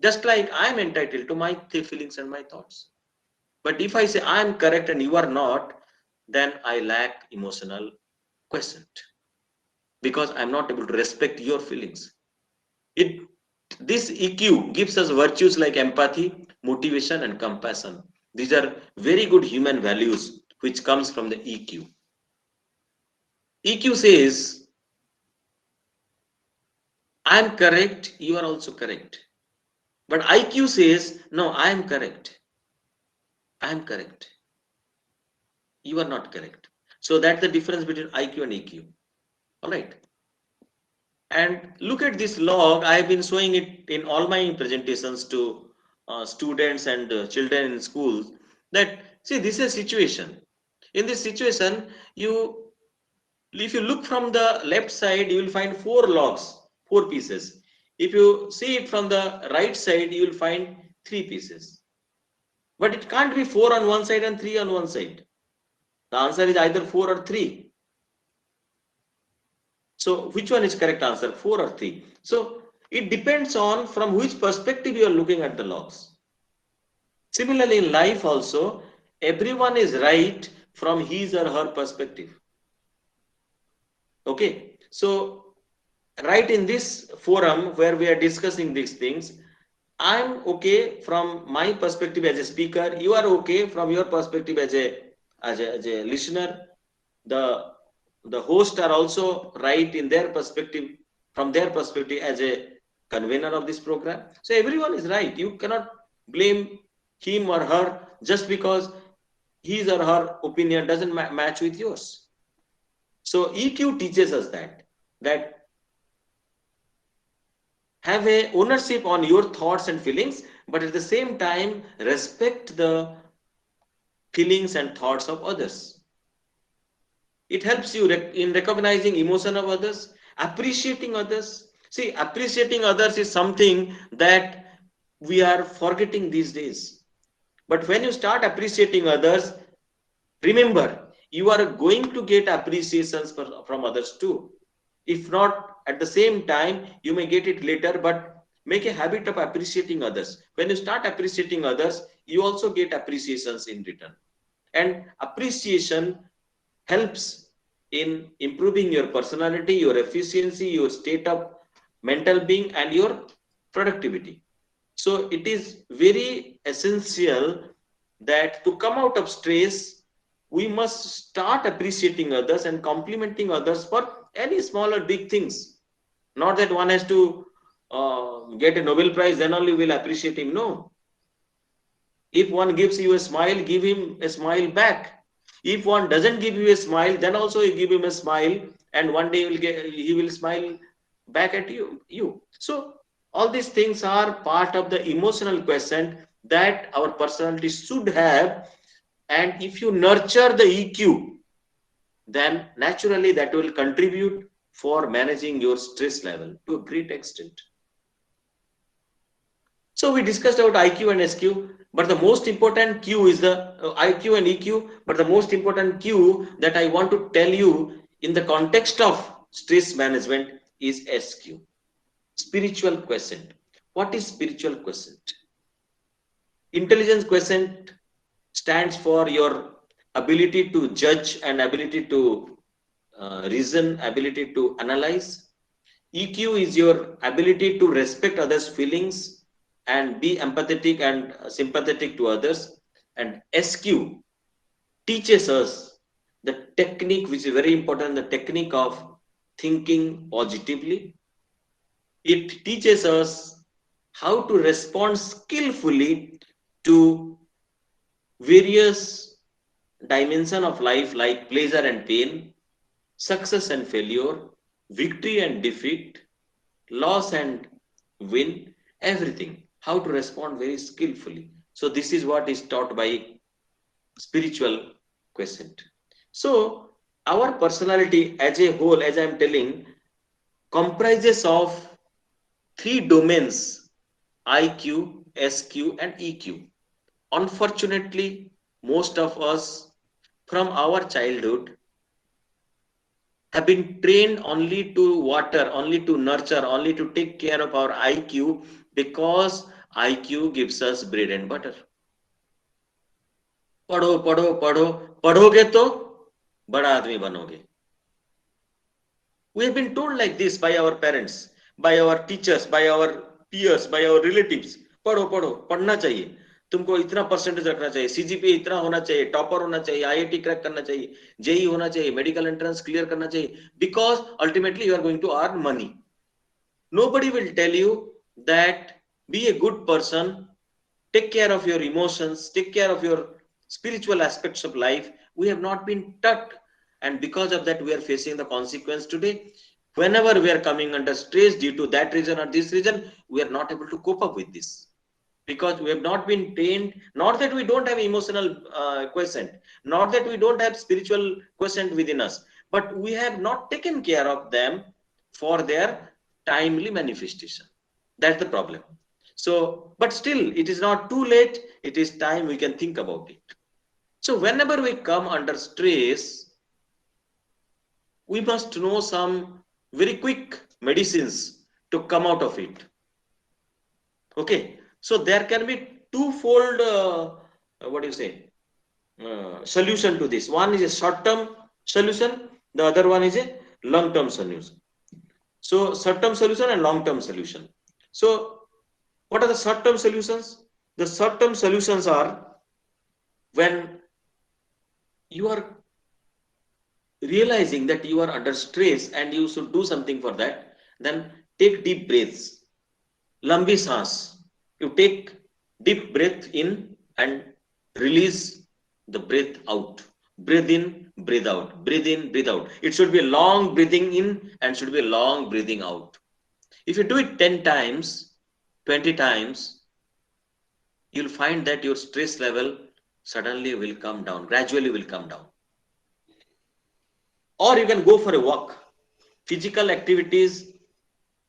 just like I am entitled to my feelings and my thoughts. But if I say I am correct and you are not, then I lack emotional quotient because I am not able to respect your feelings. It This EQ gives us virtues like empathy, motivation, and compassion. These are very good human values which comes from the EQ. EQ says, I am correct, you are also correct. But IQ says, no, I am correct. I am correct. You are not correct. So that's the difference between IQ and EQ. All right. And look at this log. I have been showing it in all my presentations to students and children in schools that see this is a situation. In this situation, you if you look from the left side, you will find 4 logs, 4 pieces. If you see it from the right side, you will find 3 pieces. But it can't be 4 on one side and 3 on one side. The answer is either 4 or 3. So which one is correct answer, 4 or 3? So it depends on from which perspective you are looking at the logs. Similarly, in life also, everyone is right from his or her perspective. Okay, so right in this forum where we are discussing these things, I'm okay from my perspective as a speaker. You are okay from your perspective as a listener. The the host are also right in their perspective, from their perspective as a convener of this program. So everyone is right. You cannot blame him or her just because his or her opinion doesn't match with yours. So EQ teaches us that have a ownership on your thoughts and feelings, but at the same time respect the feelings and thoughts of others. It helps you in recognizing emotion of others, appreciating others. See, appreciating others is something that we are forgetting these days. But when you start appreciating others, remember, you are going to get appreciations from others too. If not at the same time, you may get it later, but make a habit of appreciating others. When you start appreciating others, you also get appreciations in return. And appreciation helps in improving your personality, your efficiency, your state of mental being, and your productivity. So it is very essential that to come out of stress, we must start appreciating others and complimenting others for any small or big things. Not that one has to get a Nobel Prize, then only we'll appreciate him. No. If one gives you a smile, give him a smile back. If one doesn't give you a smile, then also you give him a smile, and one day he will smile back at you. So all these things are part of the emotional quotient that our personality should have. And if you nurture the EQ, then naturally that will contribute for managing your stress level to a great extent. So we discussed about IQ and SQ, but the most important Q is the IQ and EQ. But the most important Q that I want to tell you in the context of stress management is SQ, spiritual quotient. What is spiritual quotient? Intelligence quotient stands for your ability to judge and ability to reason, ability to analyze. EQ is your ability to respect others' feelings and be empathetic and sympathetic to others. And SQ teaches us the technique, which is very important, the technique of thinking positively. It teaches us how to respond skillfully to various dimensions of life like pleasure and pain, success and failure, victory and defeat, loss and win, everything. How to respond very skillfully. So this is what is taught by spiritual quotient. So our personality as a whole, as I am telling, comprises of three domains: IQ, SQ, and EQ. Unfortunately, most of us from our childhood have been trained only to water, only to nurture, only to take care of our IQ because IQ gives us bread and butter. पढ़ो पढ़ो पढ़ो पढ़ोगे तो बड़ा आदमी बनोगे. We have been told like this by our parents, by our teachers, by our peers, by our relatives. पढ़ो पढ़ो पढ़ना चाहिए, तुमको इतना परसेंटेज रखना चाहिए, सीजीपीए इतना होना चाहिए, टॉपर होना चाहिए, आईआईटी क्रैक करना चाहिए, जेई होना चाहिए, मेडिकल एंट्रेंस क्लियर करना चाहिए, because ultimately you are going to earn money. Nobody will tell you that be a good person, take care of your emotions, take care of your spiritual aspects of life. We have not been taught, and because of that we are facing the consequence today. Whenever we are coming under stress due to that reason or this reason, we are not able to cope up with this because we have not been trained. Not that we don't have emotional quotient, not that we don't have spiritual quotient within us, but we have not taken care of them for their timely manifestation. That's the problem. So, but still, it is not too late. It is time we can think about it. So, whenever we come under stress, we must know some very quick medicines to come out of it. Okay, so there can be twofold, what do you say, solution to this. One is a short-term solution, the other one is a long-term solution. So, short-term solution and long-term solution. So, What are the short-term solutions? The short-term solutions are when you are realizing that you are under stress and you should do something for that, then take deep breaths. Lambi saans. You take deep breath in and release the breath out. Breathe in, breathe out. Breathe in, breathe out. It should be a long breathing in and should be a long breathing out. If you do it 10 times, 20 times, you'll find that your stress level suddenly will come down, gradually will come down. Or you can go for a walk. Physical activities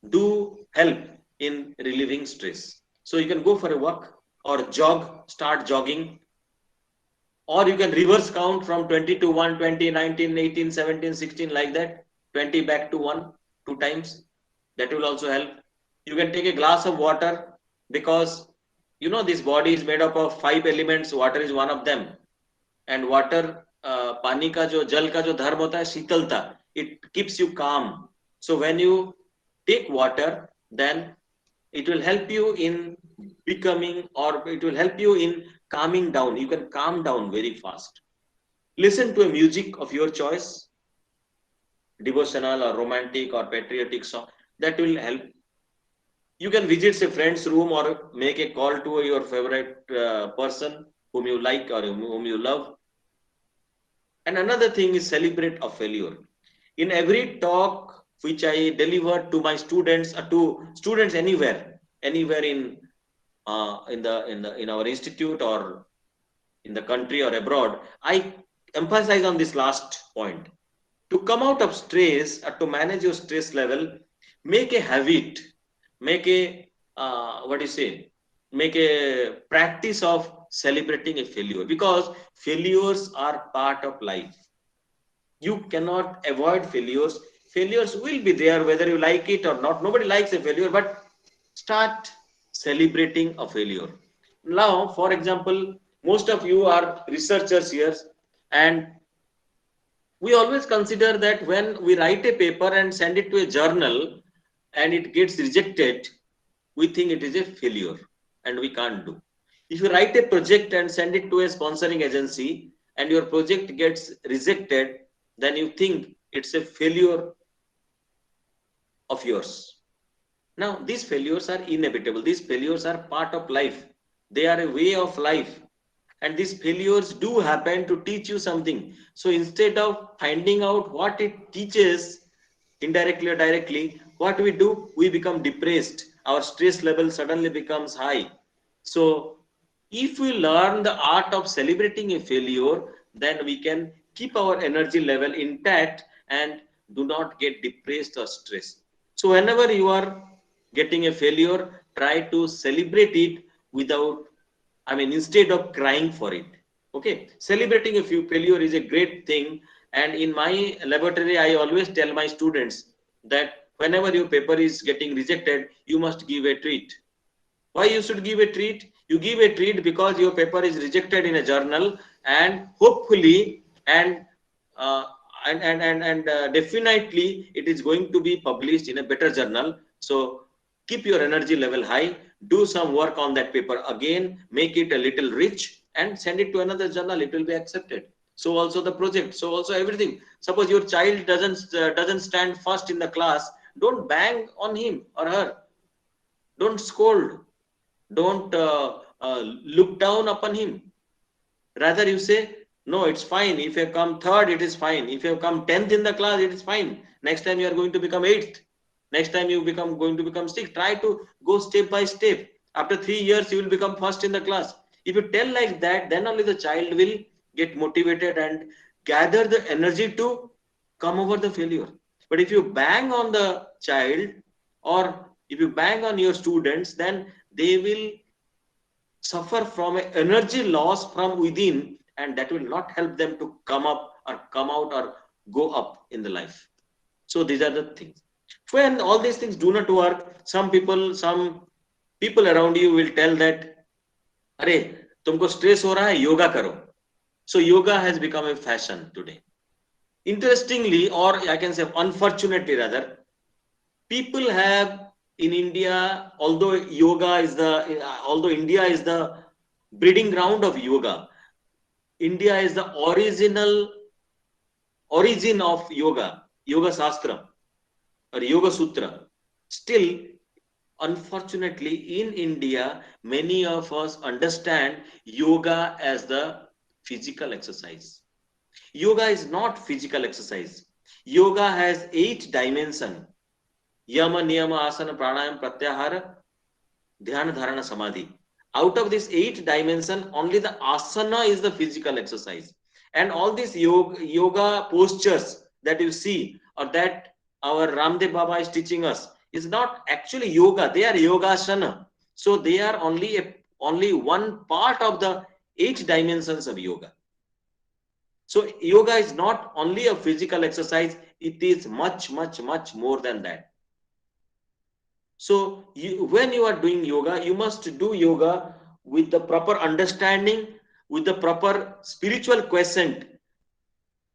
do help in relieving stress. So you can go for a walk or jog, start jogging, or you can reverse count from 20 to 1, 20, 19, 18, 17, 16, like that, 20 back to 1, 2 times. That will also help. You can take a glass of water, because you know this body is made up of 5 elements. Water is one of them. And water, पानी का जो जल का जो धर्म होता है शीतलता, it keeps you calm. So when you take water, then it will help you in becoming, or it will help you in calming down. You can calm down very fast. Listen to a music of your choice, devotional or romantic or patriotic song. That will help. You can visit a friend's room or make a call to your favorite person whom you like or whom you love. And another thing is celebrate a failure. In every talk which I deliver to my students, to students anywhere in our institute or in the country or abroad, I emphasize on this last point. To come out of stress or to manage your stress level, make a habit, make a what do you say? Make a practice of celebrating a failure, because failures are part of life. You cannot avoid failures. Failures will be there whether you like it or not. Nobody likes a failure, but start celebrating a failure. Now, for example, most of you are researchers here, and we always consider that when we write a paper and send it to a journal and it gets rejected, we think it is a failure and we can't do. If you write a project and send it to a sponsoring agency and your project gets rejected, then you think it's a failure of yours. Now, these failures are inevitable. These failures are part of life. They are a way of life. And these failures do happen to teach you something. So instead of finding out what it teaches, indirectly or directly, what we do, we become depressed. Our stress level suddenly becomes high. So if we learn the art of celebrating a failure, then we can keep our energy level intact and do not get depressed or stressed. So whenever you are getting a failure, try to celebrate it without, instead of crying for it. Okay, celebrating a few failure is a great thing. And in my laboratory, I always tell my students that whenever your paper is getting rejected, you must give a treat. Why you should give a treat? You give a treat because your paper is rejected in a journal, and hopefully uh, definitely it is going to be published in a better journal. So keep your energy level high, do some work on that paper again, make it a little rich and send it to another journal. It will be accepted. So also the project, so also everything. Suppose your child doesn't stand first in the class, don't bang on him or her, don't scold, don't look down upon him. Rather, you say, no, it's fine. If you come third, it is fine. If you come 10th in the class, it is fine. Next time you are going to become 8th. Next time you become going to become 6th. Try to go step by step. After 3 years, you will become first in the class. If you tell like that, then only the child will get motivated and gather the energy to come over the failure. But if you bang on the child, or if you bang on your students, then they will suffer from an energy loss from within, and that will not help them to come up or come out or go up in the life. So these are the things. When all these things do not work, some people around you will tell that, अरे तुमको stress हो रहा है, yoga करो. So yoga has become a fashion today. Interestingly, or I can say unfortunately rather, people have In India, although India is the breeding ground of yoga, India is the original origin of Yoga Shastra or Yoga Sutra. Still, unfortunately, in India, many of us understand yoga as the physical exercise. Yoga is not physical exercise. Yoga has 8 dimensions: yama, niyama, asana, pranayam, pratyahara, dhyana, dharana, samadhi. Out of this 8 dimensions, only the asana is the physical exercise. And all these yoga postures that you see, or that our Ramdev Baba is teaching us, is not actually yoga. They are yogasana. So they are only one part of the 8 dimensions of yoga. So yoga is not only a physical exercise, it is much, much, much more than that. So when you are doing yoga, you must do yoga with the proper understanding, with the proper spiritual quotient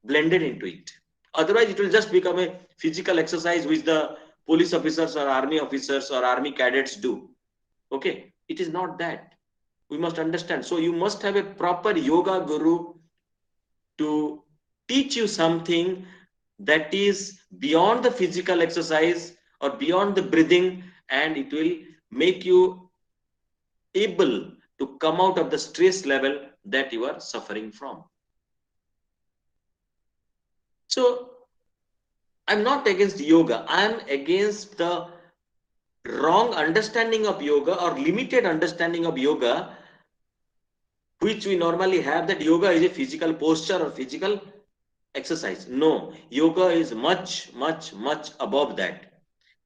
blended into it. Otherwise, it will just become a physical exercise which the police officers or army officers or army cadets do. Okay, it is not that. We must understand. So you must have a proper yoga guru to teach you something that is beyond the physical exercise or beyond the breathing, and it will make you able to come out of the stress level that you are suffering from. So I'm not against yoga, I'm against the wrong understanding of yoga or limited understanding of yoga, which we normally have, that yoga is a physical posture or physical exercise. No, yoga is much, much, much above that.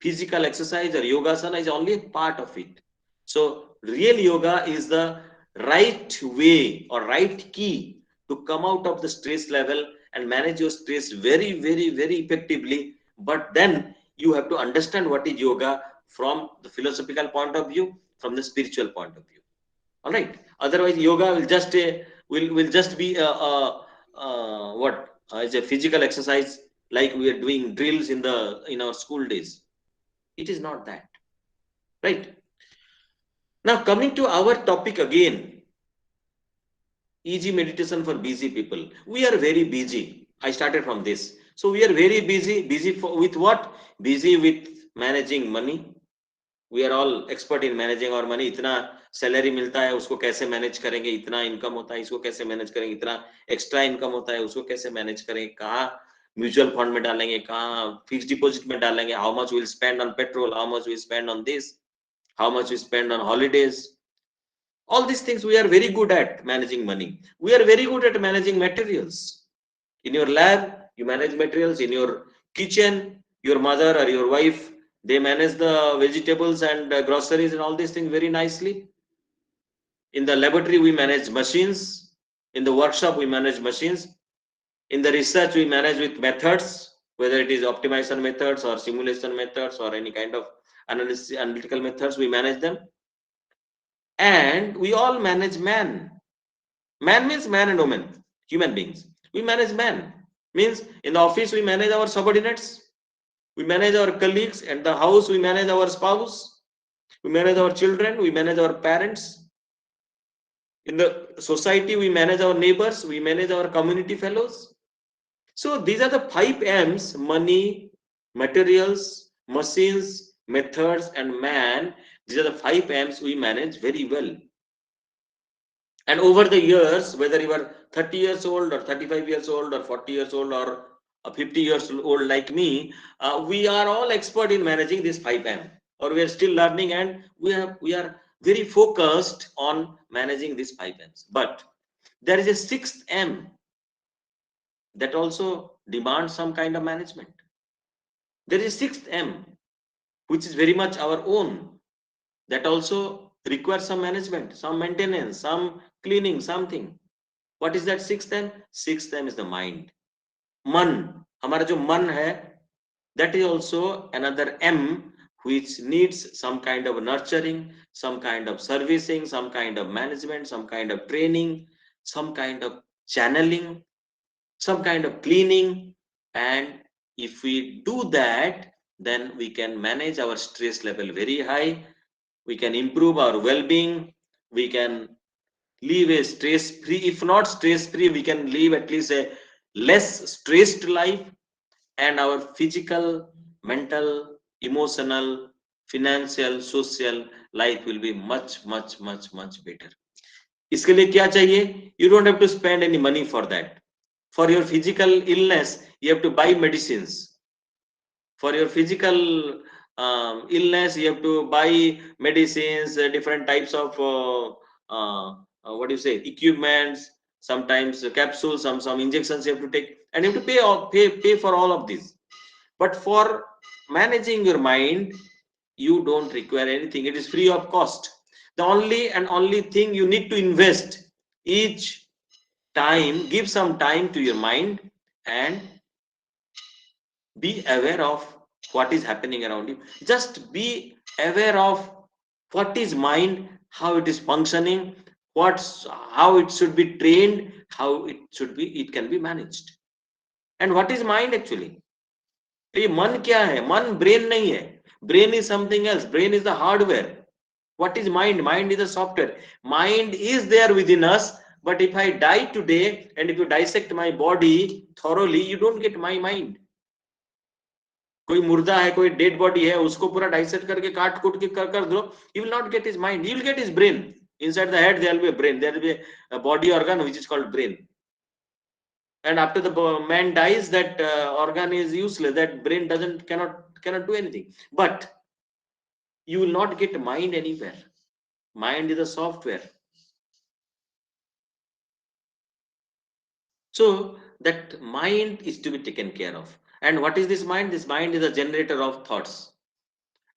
Physical exercise or yogasana is only a part of it. So real yoga is the right way or right key to come out of the stress level and manage your stress very, very, very effectively. But then you have to understand what is yoga from the philosophical point of view, from the spiritual point of view. All right. Otherwise, yoga will just be what is a physical exercise, like we are doing drills in our school days. It is not that, right? Now, coming to our topic again, easy meditation for busy people. We are very busy. I started from this. So we are very busy. With what? Busy with managing money. We are all expert in managing our money. इतना salary मिलता है, उसको कैसे manage करेंगे, इतना income होता है, इसको कैसे मैनेज करेंगे, इतना एक्स्ट्रा इनकम होता है, उसको कैसे मैनेज करेंगे, कहाँ म्यूचुअल फंड में डालेंगे, कहाँ फिक्स डिपॉजिट में डालेंगे, how much will spend on petrol, how much will spend on this, how much we spend on holidays. All these things we are very good at managing money. We are very good at managing materials. In your lab, you manage materials. In your kitchen, your mother or your wife, they manage the vegetables and groceries and all these things very nicely. In the laboratory, we manage machines. In the workshop, we manage machines. In the research, we manage with methods, whether it is optimization methods or simulation methods or any kind of analytical methods, we manage them. And we all manage man. Man means man and woman, human beings. We manage man. Means in the office, we manage our subordinates. We manage our colleagues. At the house, we manage our spouse. We manage our children. We manage our parents. In the society, we manage our neighbors. We manage our community fellows. So these are the 5 M's: money, materials, machines, methods, and man. These are the 5 M's we manage very well. And over the years, whether you are 30 years old or 35 years old or 40 years old or 50 years old like me, we are all expert in managing this 5M, or we are still learning, and we are very focused on managing these 5Ms. But there is a 6th M that also demands some kind of management. There is a 6th M which is very much our own, that also requires some management, some maintenance, some cleaning, something. What is that 6th M? 6th M is the mind. Man, हमारा जो मन है, that is also another M which needs some kind of nurturing, some kind of servicing, some kind of management, some kind of training, some kind of channeling, some kind of cleaning. And if we do that, then we can manage our stress level very high. We can improve our well-being. We can live a stress-free, if not stress-free, we can live at least a less stressed life, and our physical, mental, emotional, financial, social life will be much, much, much, much better. इसके लिए क्या चाहिए? You don't have to spend any money for that. For your physical illness, you have to buy medicines. For your physical illness, you have to buy medicines, different types of what do you say, equipments, sometimes capsules, some injections you have to take, and you have to pay for all of these. But for managing your mind, you don't require anything. It is free of cost. The only thing you need to invest each time, give some time to your mind and be aware of what is happening around you. Just be aware of what is mind, how it is functioning, how it should be trained, how it can be managed. And what is mind actually? ये मन क्या है? मन brain नहीं है. Brain is something else. Brain is the hardware. What is mind? Mind is the software. Mind is there within us, but if I die today and if you dissect my body thoroughly, you don't get my mind. कोई मुर्दा है, कोई dead body है, उसको पूरा dissect करके काट कूट के कर दो, you will not get his mind, you will get his brain. Inside the head there will be a brain, there will be a body organ which is called brain, and after the man dies, that organ is useless, that brain cannot do anything. But you will not get mind anywhere. Mind is a software. So that mind is to be taken care of. And what is this mind? This mind is a generator of thoughts.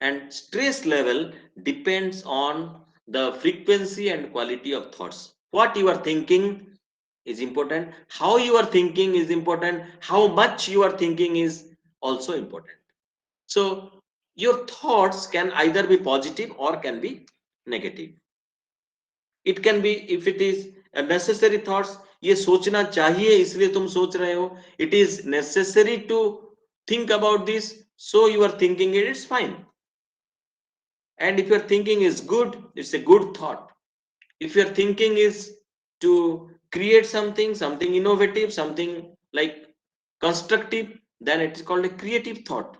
And stress level depends on the frequency and quality of thoughts. What you are thinking is important. How you are thinking is important. How much you are thinking is also important. So your thoughts can either be positive or can be negative. It can be, if it is a necessary thoughts, ये सोचना चाहिए इसलिए तुम सोच रहे हो, it is necessary to think about this, so you are thinking it, it's fine. And if your thinking is good, it's a good thought. If your thinking is to create something innovative, something like constructive, then it is called a creative thought.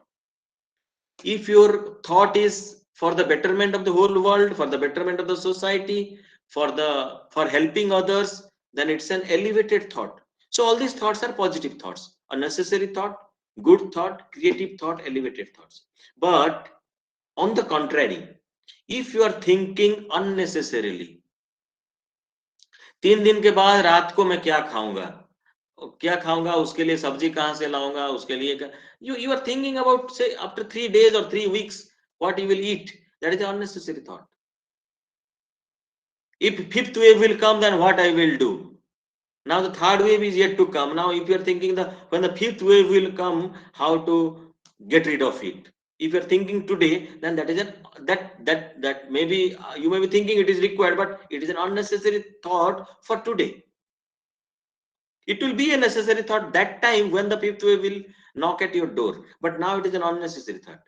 If your thought is for the betterment of the whole world, for the betterment of the society, for helping others, then it's an elevated thought. So all these thoughts are positive thoughts: a necessary thought, good thought, creative thought, elevated thoughts. But on the contrary, if you are thinking unnecessarily, 3 दिन के बाद रात को मैं क्या खाऊंगा, उसके लिए सब्जी कहां से लाऊंगा, उसके लिए you are thinking about, say, after 3 days or 3 weeks what you will eat. That is an unnecessary thought. If fifth wave will come, then what I will do? Now the third wave is yet to come. Now if you are thinking when the fifth wave will come, how to get rid of it. If you are thinking today, then that is that maybe you may be thinking it is required, but it is an unnecessary thought for today. It will be a necessary thought that time when the fifth wave will knock at your door, but now it is an unnecessary thought.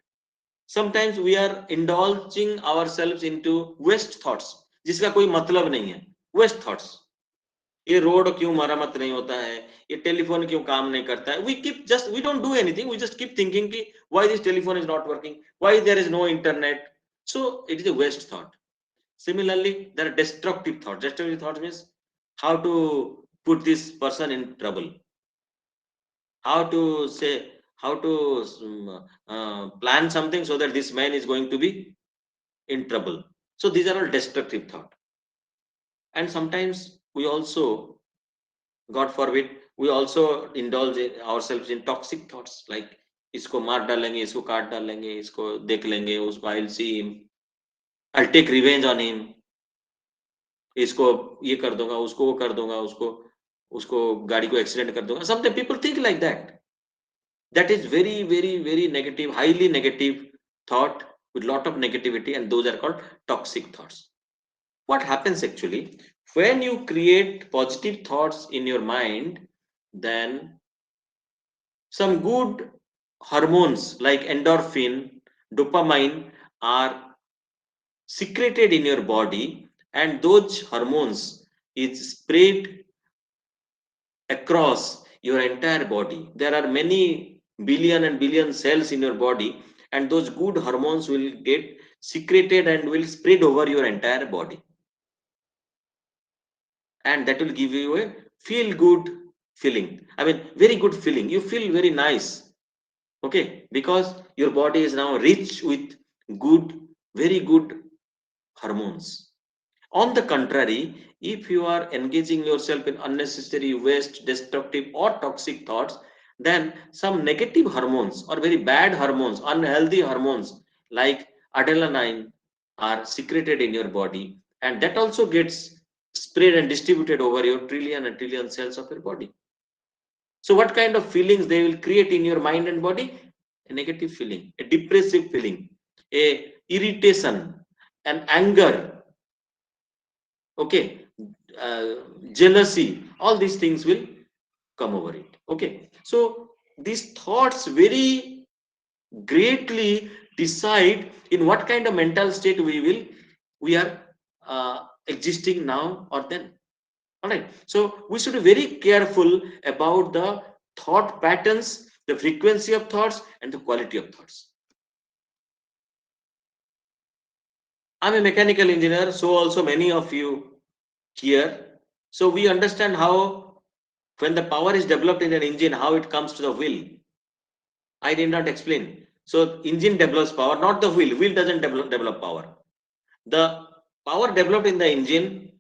Sometimes we are indulging ourselves into waste thoughts जिसका कोई मतलब नहीं है. Waste thoughts. ये road क्यों मरम्मत नहीं होता है, ये टेलीफोन क्यों काम नहीं करता है. We don't do anything, we just keep thinking कि why this telephone is not working, why there is no internet. So it is a waste thought. Similarly, there are destructive thoughts. Destructive thoughts means how to put this person in trouble, how to plan something so that this man is going to be in trouble. So these are all destructive thought. And sometimes we also, God forbid, we also indulge ourselves in toxic thoughts, like इसको मार डालेंगे, इसको काट डालेंगे, इसको देख लेंगे, उसको I'll see him, I'll take revenge on him, इसको ये कर दूंगा, उसको वो कर दूंगा, उसको गाड़ी को एक्सीडेंट कर दूंगा. Sometimes people think like that. That is very, very, very negative, highly negative thought with lot of negativity, and those are called toxic thoughts. What happens actually when you create positive thoughts in your mind, then some good hormones like endorphin, dopamine are secreted in your body, and those hormones is spread across your entire body. There are many billion and billion cells in your body, and those good hormones will get secreted and will spread over your entire body, and that will give you a feel good feeling. I mean, very good feeling. You feel very nice, okay, because your body is now rich with good, very good hormones. On the contrary, if you are engaging yourself in unnecessary waste, destructive or toxic thoughts, then some negative hormones or very bad hormones, unhealthy hormones like adrenaline are secreted in your body, and that also gets spread and distributed over your trillion and trillion cells of your body. So what kind of feelings they will create in your mind and body? A negative feeling, a depressive feeling, a irritation, an anger, okay, uh, jealousy, all these things will come over it, okay. So these thoughts very greatly decide in what kind of mental state we are existing now or then. All right, so we should be very careful about the thought patterns, the frequency of thoughts, and the quality of thoughts. I'm a mechanical engineer, so also many of you here. So we understand how, when the power is developed in an engine, how it comes to the wheel. I did not explain. So engine develops power, not the wheel. Wheel doesn't develop power. The power developed in the engine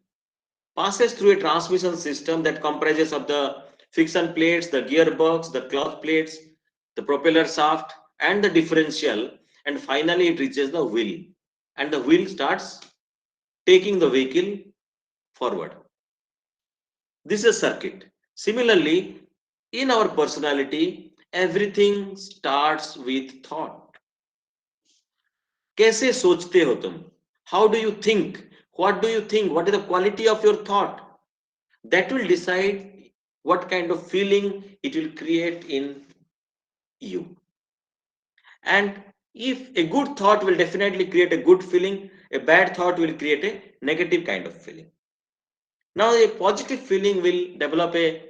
passes through a transmission system that comprises of the friction plates, the gearbox, the clutch plates, the propeller shaft, and the differential, and finally it reaches the wheel, and the wheel starts taking the vehicle forward. This is a circuit. Similarly, in our personality, everything starts with thought. कैसे सोचते हो तुम? How do you think? What do you think? What is the quality of your thought? That will decide what kind of feeling it will create in you. And if a good thought will definitely create a good feeling, a bad thought will create a negative kind of feeling. Now a positive feeling will develop a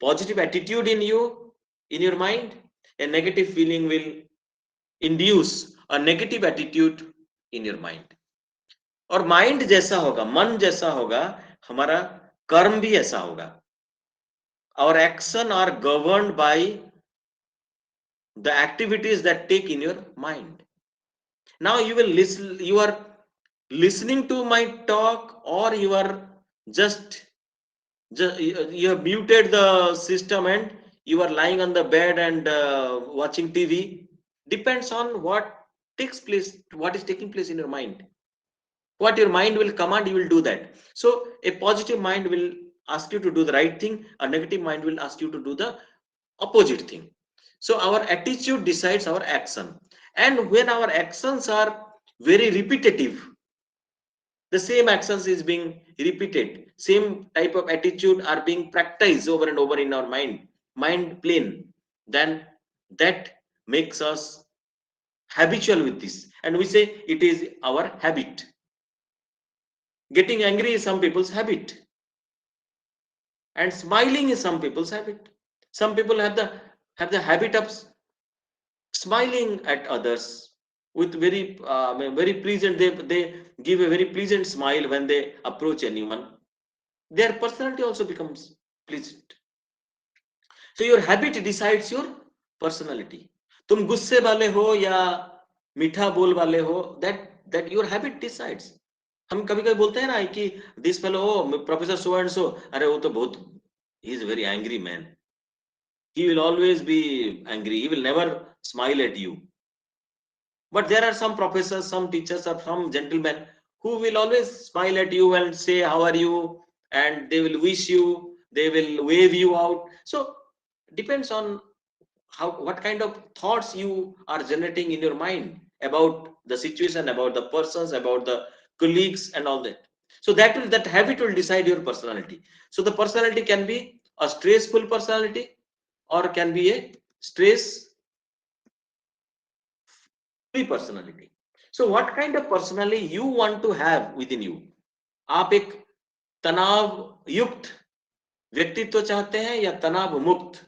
positive attitude in you, in your mind. A negative feeling will induce a negative attitude in your mind. और mind जैसा होगा, मन जैसा होगा, हमारा कर्म भी ऐसा होगा. Our action are governed by the activities that take in your mind. Now you will listen, you are listening to my talk, or you are just you have muted the system and you are lying on the bed and watching TV. Depends on what takes place, what is taking place in your mind. What your mind will command, you will do that. So a positive mind will ask you to do the right thing, a negative mind will ask you to do the opposite thing. So our attitude decides our action, and when our actions are very repetitive, the same actions is being repeated, same type of attitude are being practiced over and over in our mind plane, then that makes us habitual with this, and we say it is our habit. Getting angry is some people's habit, and smiling is some people's habit. Some people have the habit of smiling at others with very pleasant, they give a very pleasant smile when they approach anyone. Their personality also becomes pleasant. So your habit decides your personality. तुम गुस्से वाले हो या मीठा बोल वाले हो, that your habit decides. हम कभी कभी बोलते हैं ना कि this fellow, professor so and so, अरे वो तो बहुत, he is a very angry man, he will always be angry, he will never smile at you. But there are some professors, some teachers, or some gentlemen who will always smile at you and say, how are you? And they will wish you, they will wave you out. So depends on how, what kind of thoughts you are generating in your mind about the situation, about the persons, about the colleagues and all that. So that habit will decide your personality. So the personality can be a stressful personality or can be a stress free personality. So what kind of personality you want to have within you? आप एक तनाव युक्त व्यक्तित्व चाहते हैं या तनाव मुक्त?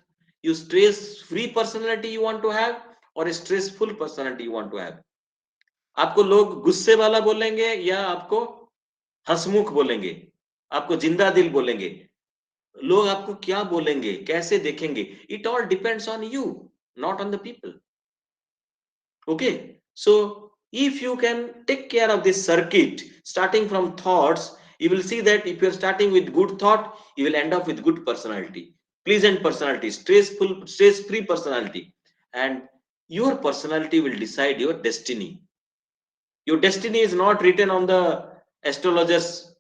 You stress free personality you want to have or a stressful personality you want to have? आपको लोग गुस्से वाला बोलेंगे या आपको हंसमुख बोलेंगे, आपको जिंदा दिल बोलेंगे, लोग आपको क्या बोलेंगे, कैसे देखेंगे? It all depends on you, not on the people. Okay, so if you can take care of this circuit starting from thoughts, you will see that if you're starting with good thought, you will end up with good personality, pleasant personality, stress free personality, and your personality will decide your destiny. Your destiny is not written on the astrologer's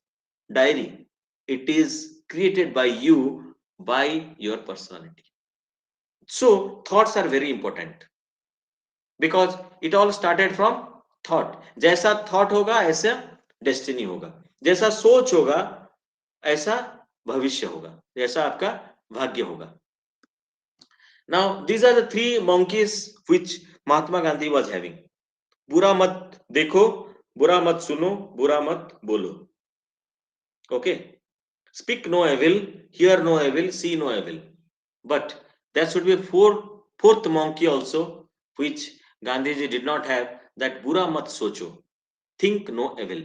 diary. It is created by you, by your personality. So thoughts are very important because it all started from thought. जैसा thought होगा ऐसा destiny होगा, जैसा सोच होगा ऐसा भविष्य होगा, जैसा आपका भाग्य होगा. Now these are the three monkeys which Mahatma Gandhi was having. बुरा मत देखो, बुरा मत सुनो, बुरा मत बोलो. Okay, speak no evil, hear no evil, see no evil. But there should be a fourth monkey also, which Gandhiji did not have, that bura mat socho, think no evil.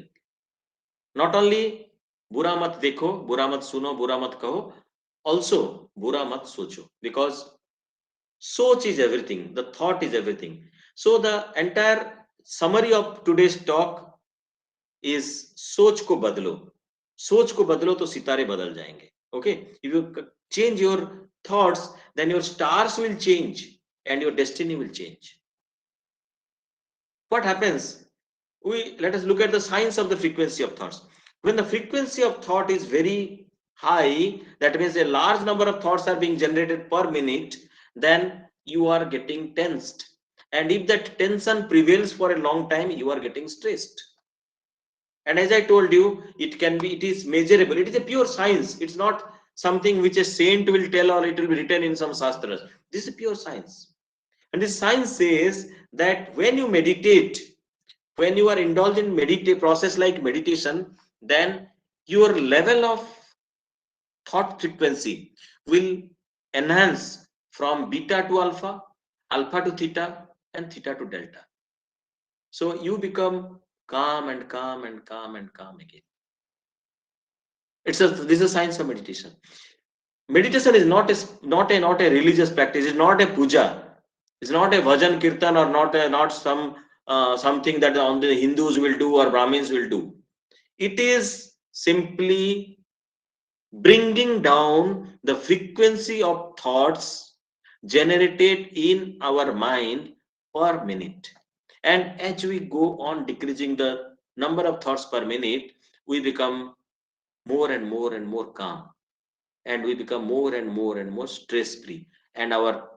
Not only bura mat dekho, bura mat suno, bura mat kaho, also bura mat socho, because soch is everything, the thought is everything. So the entire summary of today's talk is सोच को बदलो, सोच को बदलो तो सितारे बदल जाएंगे. Okay, if you change your thoughts, then your stars will change and your destiny will change. What happens? Let us look at the science of the frequency of thoughts. When the frequency of thought is very high, that means a large number of thoughts are being generated per minute, then you are getting tensed, and if that tension prevails for a long time, you are getting stressed. And as I told you, it is measurable. It is a pure science. It's not something which a saint will tell or it will be written in some shastras. This is pure science. And this science says that when you meditate, when you are indulged in process like meditation, then your level of thought frequency will enhance from beta to alpha, alpha to theta, and theta to delta. So you become calm and calm and calm and calm again. This is a science of meditation. Meditation is not a religious practice. It's not a puja. It's not a bhajan kirtan or not some something that only the Hindus will do or Brahmins will do. It is simply bringing down the frequency of thoughts generated in our mind per minute. And as we go on decreasing the number of thoughts per minute, we become more and more and more calm, and we become more and more and more stress free, and our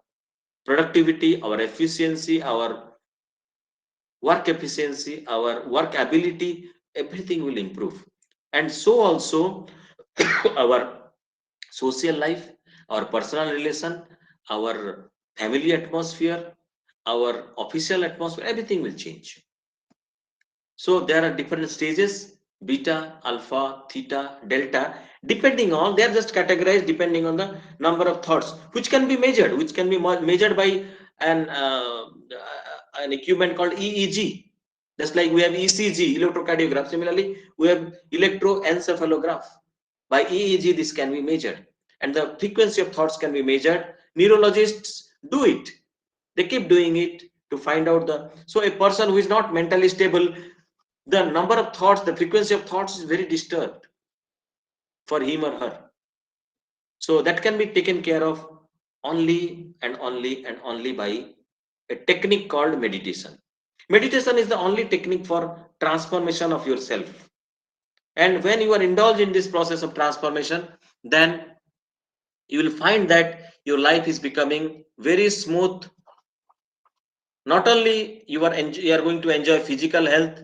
productivity, our efficiency, our work efficiency, our work ability, everything will improve. And so also our social life, our personal relation, our family atmosphere, our official atmosphere, everything will change. So there are different stages: beta, alpha, theta, delta. Depending on, they are just categorized depending on the number of thoughts, which can be measured, measured by an equipment called EEG. Just like we have ECG, electrocardiograph. Similarly, we have electroencephalograph. By EEG, this can be measured, and the frequency of thoughts can be measured. Neurologists do it; they keep doing it to find out the. So a person who is not mentally stable, the number of thoughts, the frequency of thoughts is very disturbed for him or her. So that can be taken care of only and only and only by a technique called meditation. Meditation is the only technique for transformation of yourself. And when you are indulged in this process of transformation, then you will find that your life is becoming very smooth. Not only you are going to enjoy physical health,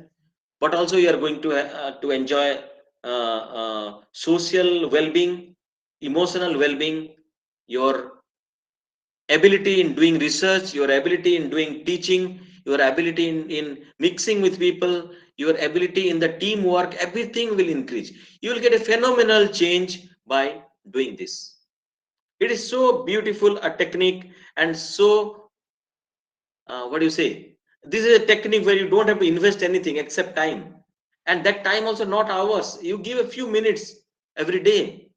but also you are going to enjoy social well-being, emotional well-being, your ability in doing research, your ability in doing teaching, your ability in mixing with people, your ability in the teamwork, everything will increase. You will get a phenomenal change by doing this. It is so beautiful a technique, and so what do you say? This is a technique where you don't have to invest anything except time, and that time also not hours. You give a few minutes every day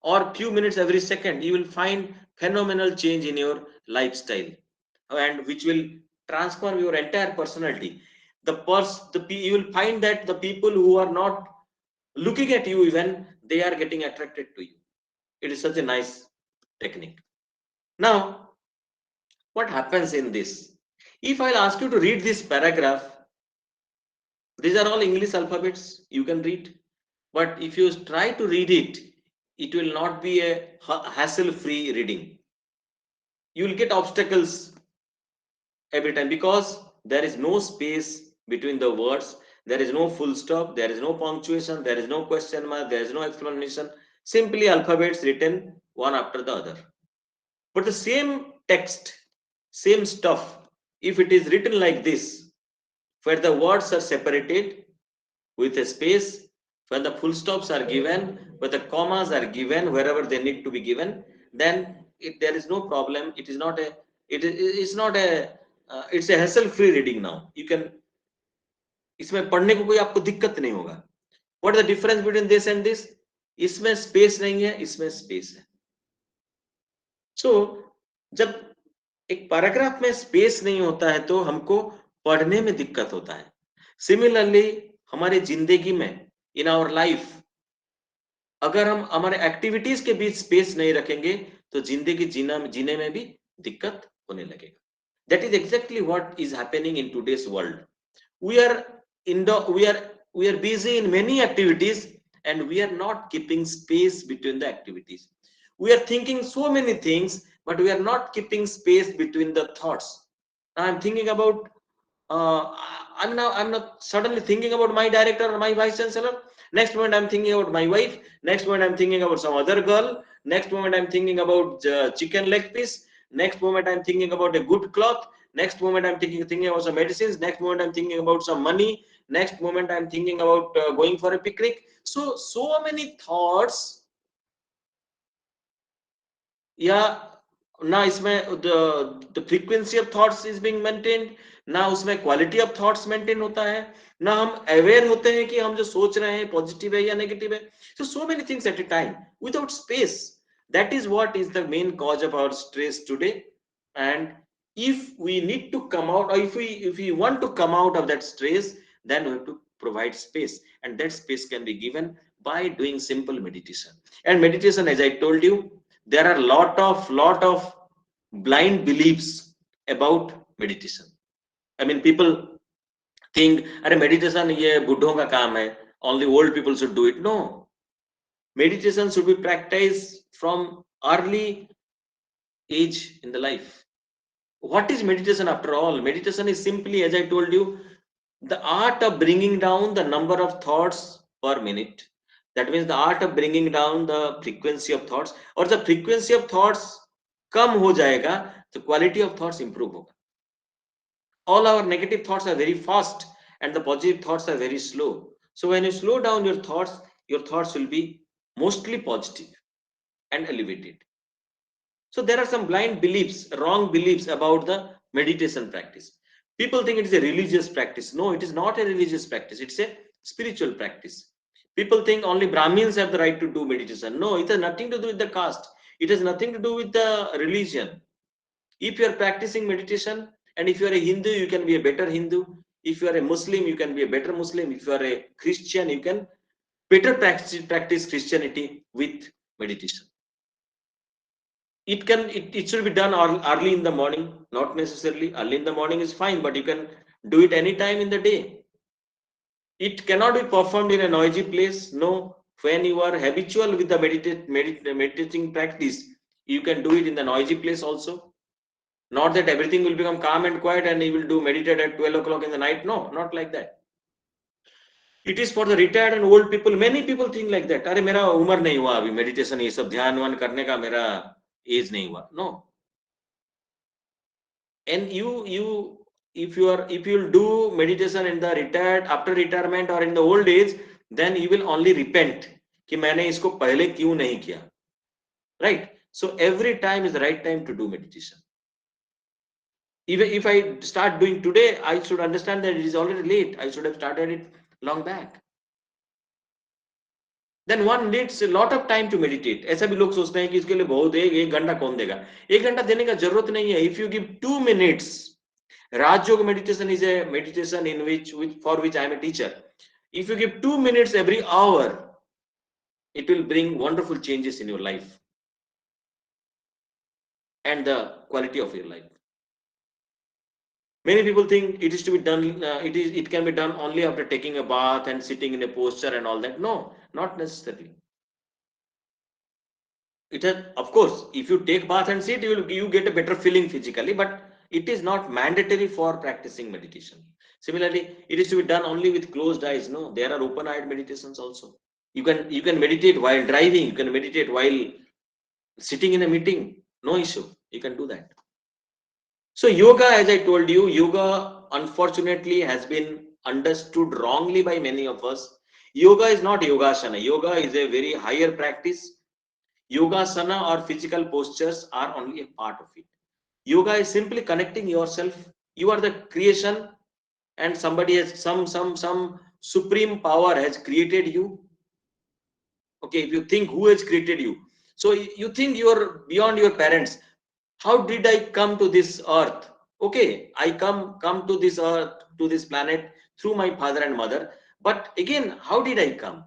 or few minutes every second, you will find phenomenal change in your lifestyle, and which will transform your entire personality. You will find that the people who are not looking at you, even they are getting attracted to you. It is such a nice technique. Now, what happens in this? If I'll ask you to read this paragraph, these are all English alphabets, you can read. But if you try to read it, it will not be a hassle-free reading. You will get obstacles every time because there is no space between the words. There is no full stop. There is no punctuation. There is no question mark. There is no explanation. Simply alphabets written one after the other. But the same text, same stuff, if it is written like this, where the words are separated with a space, when the full stops are given, where the commas are given wherever they need to be given, then there is no problem. It is not a, it's not a, it's a hassle free reading now. You can, इसमें पढ़ने को कोई आपको दिक्कत नहीं होगा. What is the difference between this and this? इसमें space नहीं है, इसमें space है. So जब एक पैराग्राफ में स्पेस नहीं होता है तो हमको पढ़ने में दिक्कत होता है. सिमिलरली हमारी जिंदगी में, इन आवर लाइफ, अगर हम हमारे एक्टिविटीज के बीच स्पेस नहीं रखेंगे तो जिंदगी जीने में भी दिक्कत होने लगेगा. That is exactly what is happening in today's world. we are we are busy in many activities, and we are not keeping space between the activities. We are thinking so many things, but we are not keeping space between the thoughts. Now I'm thinking about I'm not suddenly thinking about my director or my vice chancellor. Next moment I'm thinking about my wife. Next moment I'm thinking about some other girl. Next moment I'm thinking about chicken leg piece. Next moment I'm thinking about a good cloth. Next moment I'm thinking about some medicines. Next moment I'm thinking about some money. Next moment I'm thinking about going for a picnic. So many thoughts. Yeah, now इसमें the frequency of thoughts is being maintained. ना उसमें quality of thoughts maintain होता है, ना हम aware होते हैं कि हम जो सोच रहे हैं पॉजिटिव है या नेगेटिव है. So many things at a time without space. That is what is the main cause of our stress today. And if we need to come out, or if we want to come out of that stress, then we have to provide space, and that space can be given by doing simple meditation. And meditation, as I told you, there are lot of blind beliefs about meditation. I mean, people think, अरे meditation ये बुढ़ों का काम है, only old people should do it. No, meditation should be practiced from early age in the life. What is meditation after all? Meditation is simply, as I told you, the art of bringing down the number of thoughts per minute. That means the art of bringing down the frequency of thoughts. और the frequency of thoughts कम हो जाएगा तो quality of thoughts improve होगा. All our negative thoughts are very fast and the positive thoughts are very slow. So when you slow down your thoughts will be mostly positive and elevated. So there are some blind beliefs, wrong beliefs about the meditation practice. People think it is a religious practice. No, it is not a religious practice. It's a spiritual practice. People think only Brahmins have the right to do meditation. No, it has nothing to do with the caste. It has nothing to do with the religion. If you are practicing meditation, and if you are a Hindu, you can be a better Hindu. If you are a Muslim, you can be a better Muslim. If you are a Christian, you can better practice Christianity with meditation. It should be done early in the morning, not necessarily early in the morning is fine, but you can do it anytime in the day. It cannot be performed in a noisy place. No, when you are habitual with the meditating practice, you can do it in the noisy place also. Not that everything will become calm and quiet and you will do meditate at 12 o'clock in the night. No, not like that. It is for the retired and old people. Many people think like that. अरे मेरा उम्र नहीं हुआ अभी meditation ये सब ध्यान वान करने का मेरा age नहीं हुआ. No. And you if you'll do meditation in the retired, after retirement or in the old age, then you will only repent कि मैंने इसको पहले क्यों नहीं किया, right? So every time is the right time to do meditation. Even if I start doing today, I should understand that it is already late. I should have started it long back. Then one needs a lot of time to meditate. ऐसा भी लोग सोचते हैं कि इसके लिए बहुत एक घंटा कौन देगा. एक घंटा देने का जरूरत नहीं है. If you give 2 minutes, Raj Yoga meditation is a meditation in which for which I am a teacher. If you give 2 minutes every hour, it will bring wonderful changes in your life and the quality of your life. Many people think it is to be done. It can be done only after taking a bath and sitting in a posture and all that. No, not necessarily. It has, of course, if you take bath and sit, you get a better feeling physically, but it is not mandatory for practicing meditation. Similarly, it is to be done only with closed eyes. No, there are open-eyed meditations also. You can meditate while driving. You can meditate while sitting in a meeting. No issue. You can do that. So yoga, as I told you, yoga unfortunately has been understood wrongly by many of us. Yoga is not yogasana. Yoga is a very higher practice. Yogasana or physical postures are only a part of it. Yoga is simply connecting yourself. You are the creation, and somebody has some supreme power has created you. Okay, if you think who has created you, so you think you're beyond your parents. How did I come to this earth? Okay, I come to this earth, to this planet through my father and mother. But again, how did I come?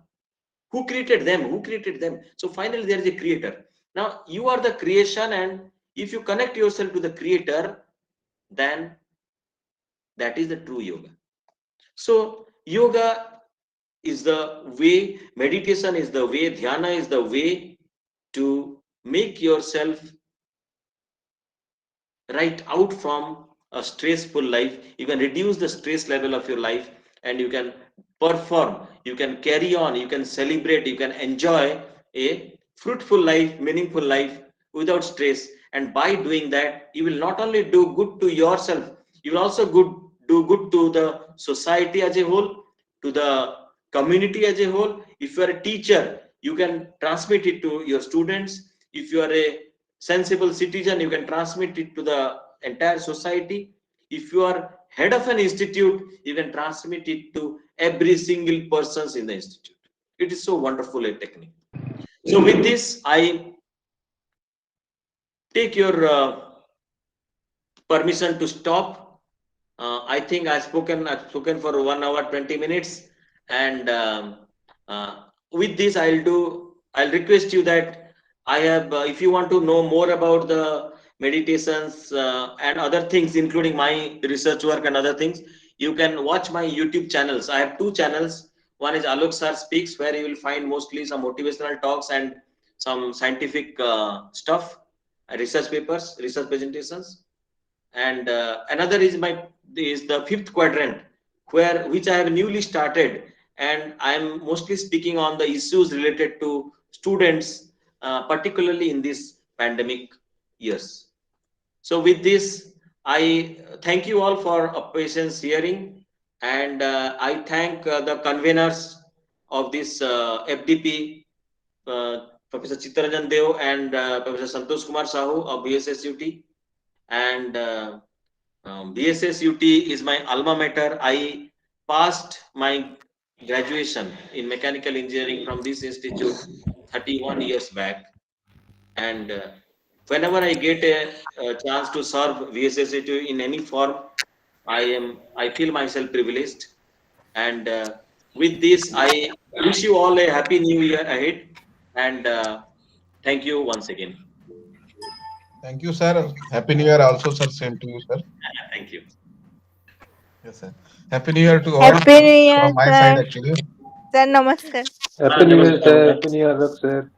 Who created them? Who created them? So finally, there is a creator. Now you are the creation, and if you connect yourself to the creator, then that is the true yoga. So yoga is the way, meditation is the way, dhyana is the way to make yourself right out from a stressful life. You can reduce the stress level of your life, and you can perform, you can carry on, you can celebrate, you can enjoy a fruitful life, meaningful life without stress. And by doing that, you will not only do good to yourself, you will also do good to the society as a whole, to the community as a whole. If you are a teacher, you can transmit it to your students. If you are a sensible citizen, you can transmit it to the entire society. If you are head of an institute, you can transmit it to every single persons in the institute. It is so wonderful a technique. So with this, I take your permission to stop. I think I've spoken for 1 hour 20 minutes, and with this, I'll request you that I have, if you want to know more about the meditations and other things, including my research work and other things, you can watch my YouTube channels. I have 2 channels. One is Alok Sir Speaks, where you will find mostly some motivational talks and some scientific stuff, research papers, research presentations. And another is the 5th quadrant, which I have newly started, and I am mostly speaking on the issues related to students, particularly in these pandemic years. So with this, I thank you all for patience hearing, and I thank the conveners of this FDP, Professor Chittaranjan Dev and Professor Santosh Kumar Sahu of BSSUT. And BSSUT is my alma mater. I passed my graduation in mechanical engineering from this institute 31 years back. And whenever I get a chance to serve VSSUT in any form, I feel myself privileged. And with this, I wish you all a happy new year ahead. And thank you once again. Thank you, sir. Happy New Year also, sir. Same to you, sir. Thank you. Yes, sir. Happy New Year to all Happy New Year, from my side, sir. actually. Sir, namaste. Happy New Year, sir. Happy New Year, sir.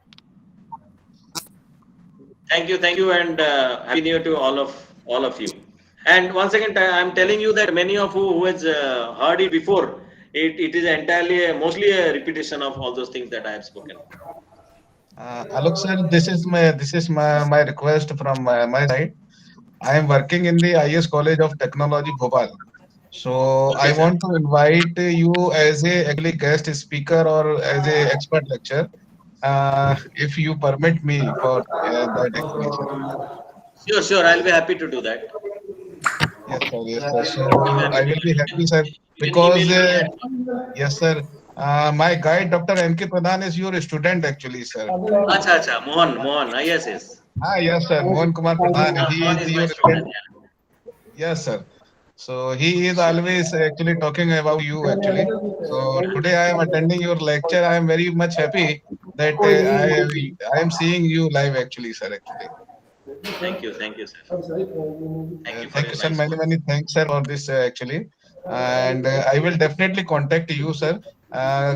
Thank you, and happy new year to all of you. And once again, I'm telling you that many of who has heard it before, it is entirely mostly a repetition of all those things that I have spoken. Alok, sir, this is my request from my side. I am working in the IS College of Technology, Bhopal. So Okay, I sir. want to invite you as a actually guest speaker or as a expert lecturer, if you permit me for that actually, sir. Sure, sure. I'll be happy to do that. Yes, sir. Yes, sir. I'll be So happy I to will do be that. happy, sir, You can email because me. yes, sir. My guide, Dr. N.K. Pradhan, is your student actually, sir. Acha, acha. Mohan, Mohan. Yes, yes. Yes, sir. Mohan Kumar Pradhan. He Mohan is is my your student. student. Yes, sir. So he is always actually talking about you actually. So today I am attending your lecture. I am very much happy that I am seeing you live actually, sir. Actually, Thank you, sir. Thank you for thank your you, sir. nice Many word. many thanks, sir, for this actually. And I will definitely contact you, sir.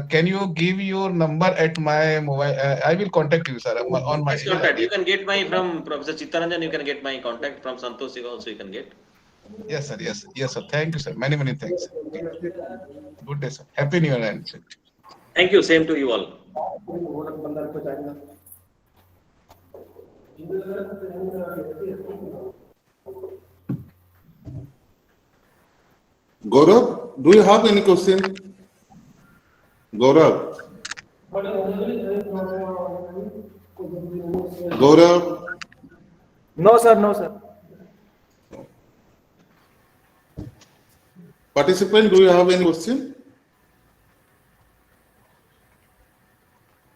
Can you give your number at my mobile? I will contact you, sir, on my Yes, email contact. ID. You can get my from Professor Chittaranjan. You can get my contact from Santosh Siva also. You can get. Yes, sir. Yes, yes, sir. Thank you, sir. Many many thanks, sir. Okay. Good day, sir. Happy New Year, and sir. Thank you. Same to you all. Gaurav, do you have any question? Gaurav, Gaurav, No, sir, no, sir. participant, do you have any question?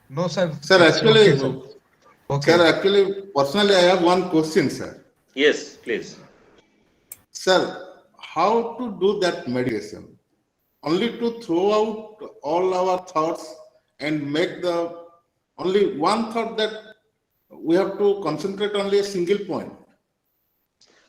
No, sir. Sir, It's okay, sir. Okay. Personally, I have one question, sir. Yes, please. Sir, how to do that meditation? Only to throw out all our thoughts and make the only one thought that we have to concentrate only a single point.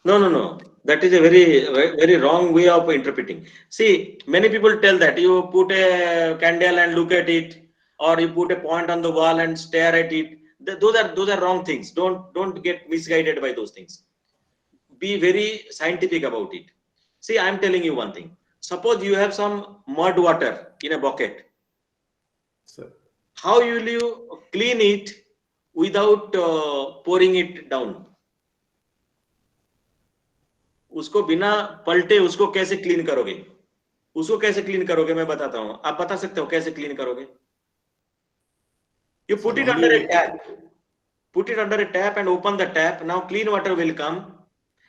No, no, no. That is a very wrong way of interpreting. See, many people tell that you put a candle and look at it, or you put a point on the wall and stare at it. Those are wrong things. Don't get misguided by those things. Be very scientific about it. See, I'm telling you one thing. Suppose you have some mud water in a bucket. Sir. How will you clean it without pouring it down? उसको बिना पलटे उसको कैसे clean करोगे? उसको कैसे clean करोगे मैं बताता हूं. आप बता सकते हो कैसे क्लीन करोगे? You Sir, put it under a only tap. Put it under a tap and open the tap. Now clean water will come,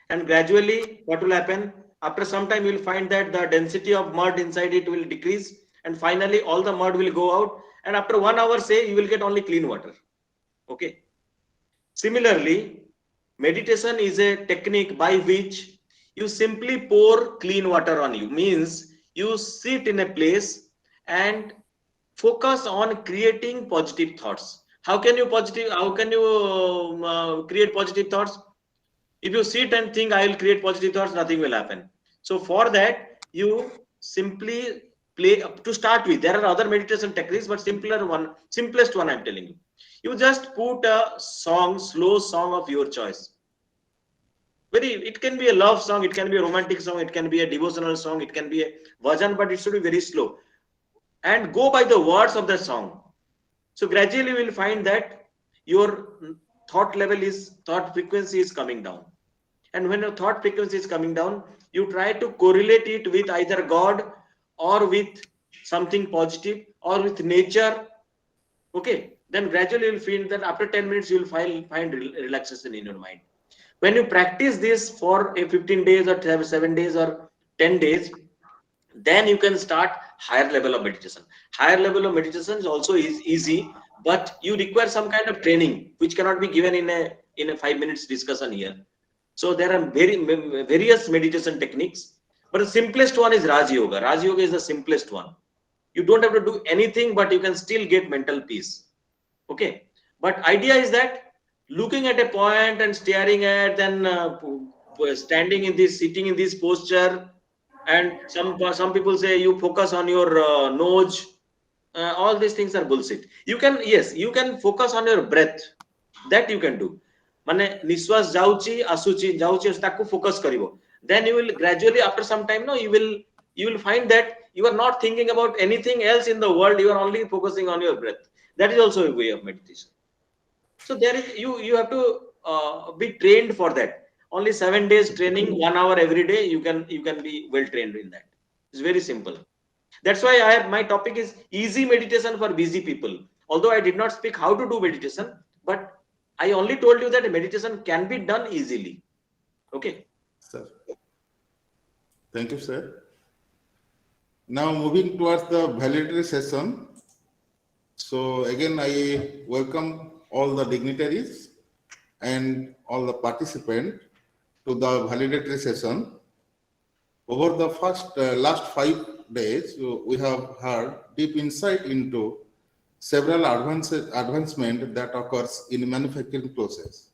and gradually what will happen? After some time you will find that the density of mud inside it will decrease, and finally all the mud will go out, and after 1 hour say you will get only clean water. Okay. Similarly, meditation is a technique by which you simply pour clean water on you. Means you sit in a place and focus on creating positive thoughts. How can you create positive thoughts? If you sit and think I will create positive thoughts, nothing will happen. So for that, you simply play to start with. There are other meditation techniques, but simplest one I'm telling you. You just put a song, slow song of your choice. It can be a love song, it can be a romantic song, it can be a devotional song, it can be a bhajan, but it should be very slow. And go by the words of the song. So gradually you will find that your thought frequency is coming down. And when your thought frequency is coming down, you try to correlate it with either God or with something positive or with nature. Okay, then gradually you'll feel that after 10 minutes you'll find relaxation in your mind. When you practice this for a 15 days or 7 days or 10 days, then you can start higher level of meditation. Higher level of meditation is also is easy, but you require some kind of training which cannot be given in a 5 minutes discussion here. So there are various meditation techniques, but the simplest one is Raj Yoga. Raj Yoga is the simplest one. You don't have to do anything, but you can still get mental peace. Okay, but idea is that looking at a point and staring at, then sitting in this posture, and some people say you focus on your nose. All these things are bullshit. You can, yes, you can focus on your breath. That you can do. ମାନେ ନିଶ୍ୱାସ ଯାଉଛି ଆସୁଛି ଯାଉଛି ତାକୁ focus କରିବ. Then you will gradually, after some time, no, you will find that you are not thinking about anything else in the world. You are only focusing on your breath. That is also a way of meditation. So there is, you have to be trained for that. only 7 days training, 1 hour every day, you can be well trained in that. It's very simple. That's why my topic is easy meditation for busy people. Although I did not speak how to do meditation, but I only told you that meditation can be done easily. Okay. Sir. Thank you, sir. Now moving towards the valedictory session. So again, I welcome all the dignitaries and all the participants to the valedictory session. Over the last 5 days, we have heard deep insight into several advancements that occurs in manufacturing process.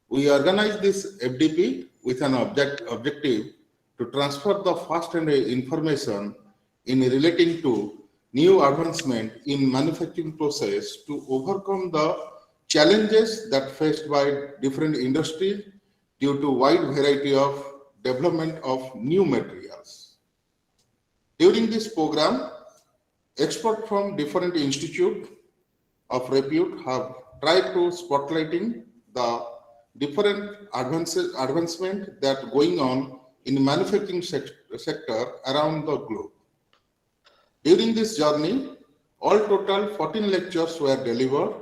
We organized this FDP with an objective to transfer the first-hand information in relating to new advancement in manufacturing process to overcome the challenges that faced by different industries due to wide variety of development of new materials. During this program, experts from different institutes of repute have tried to spotlighting the different advancement that going on in manufacturing sector around the globe. During this journey, all total 14 lectures were delivered.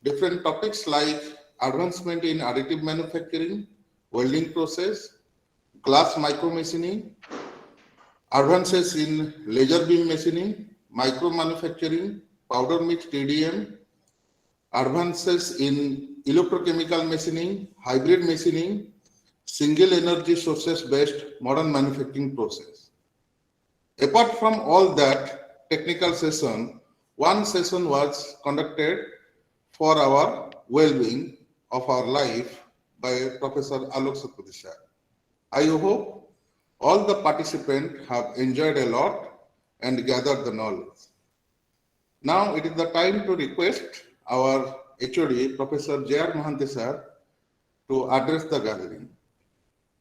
Different topics like advancement in additive manufacturing, welding process, glass micromachining, advances in laser beam machining, micro manufacturing, powder mix TDM, advances in electrochemical machining, hybrid machining, single energy sources based modern manufacturing process. Apart from all that technical session, one session was conducted for our well-being of our life by Professor Alok Satpathy. I hope all the participants have enjoyed a lot and gathered the knowledge. Now it is the time to request our HOD, Professor J.R. Mohanty sir, to address the gathering.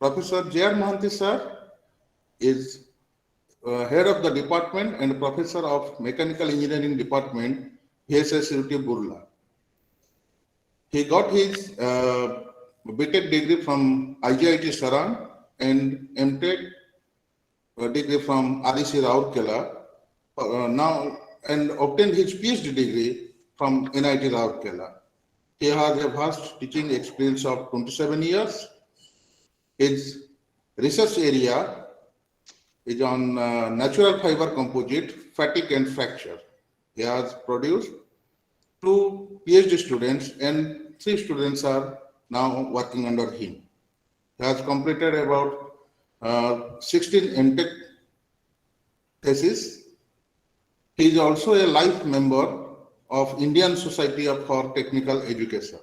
Professor J.R. Mohanty sir is head of the department and professor of Mechanical Engineering Department, VSSUT Burla. He got his BTech degree from IGIT Saran and MTech degree from REC Rourkela. Now and obtained his PhD degree from NIT Rourkela. He has a vast teaching experience of 27 years. His research area is on natural fiber composite, fatigue and fracture. He has produced 2 PhD students and 3 students are now working under him. He has completed about 16 MTech theses. He is also a life member of Indian Society for Technical Education.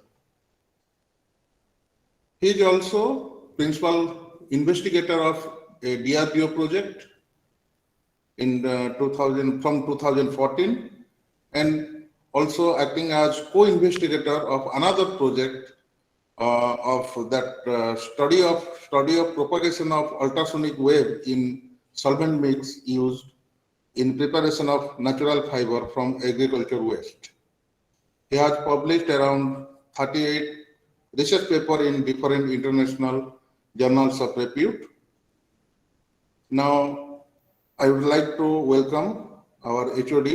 He is also principal investigator of a DRDO project in from 2014 and also acting as co-investigator of another project of that study of propagation of ultrasonic wave in solvent mix used in preparation of natural fiber from agriculture waste. He has published around 38 research papers in different international journals of repute. Now, I would like to welcome our HOD,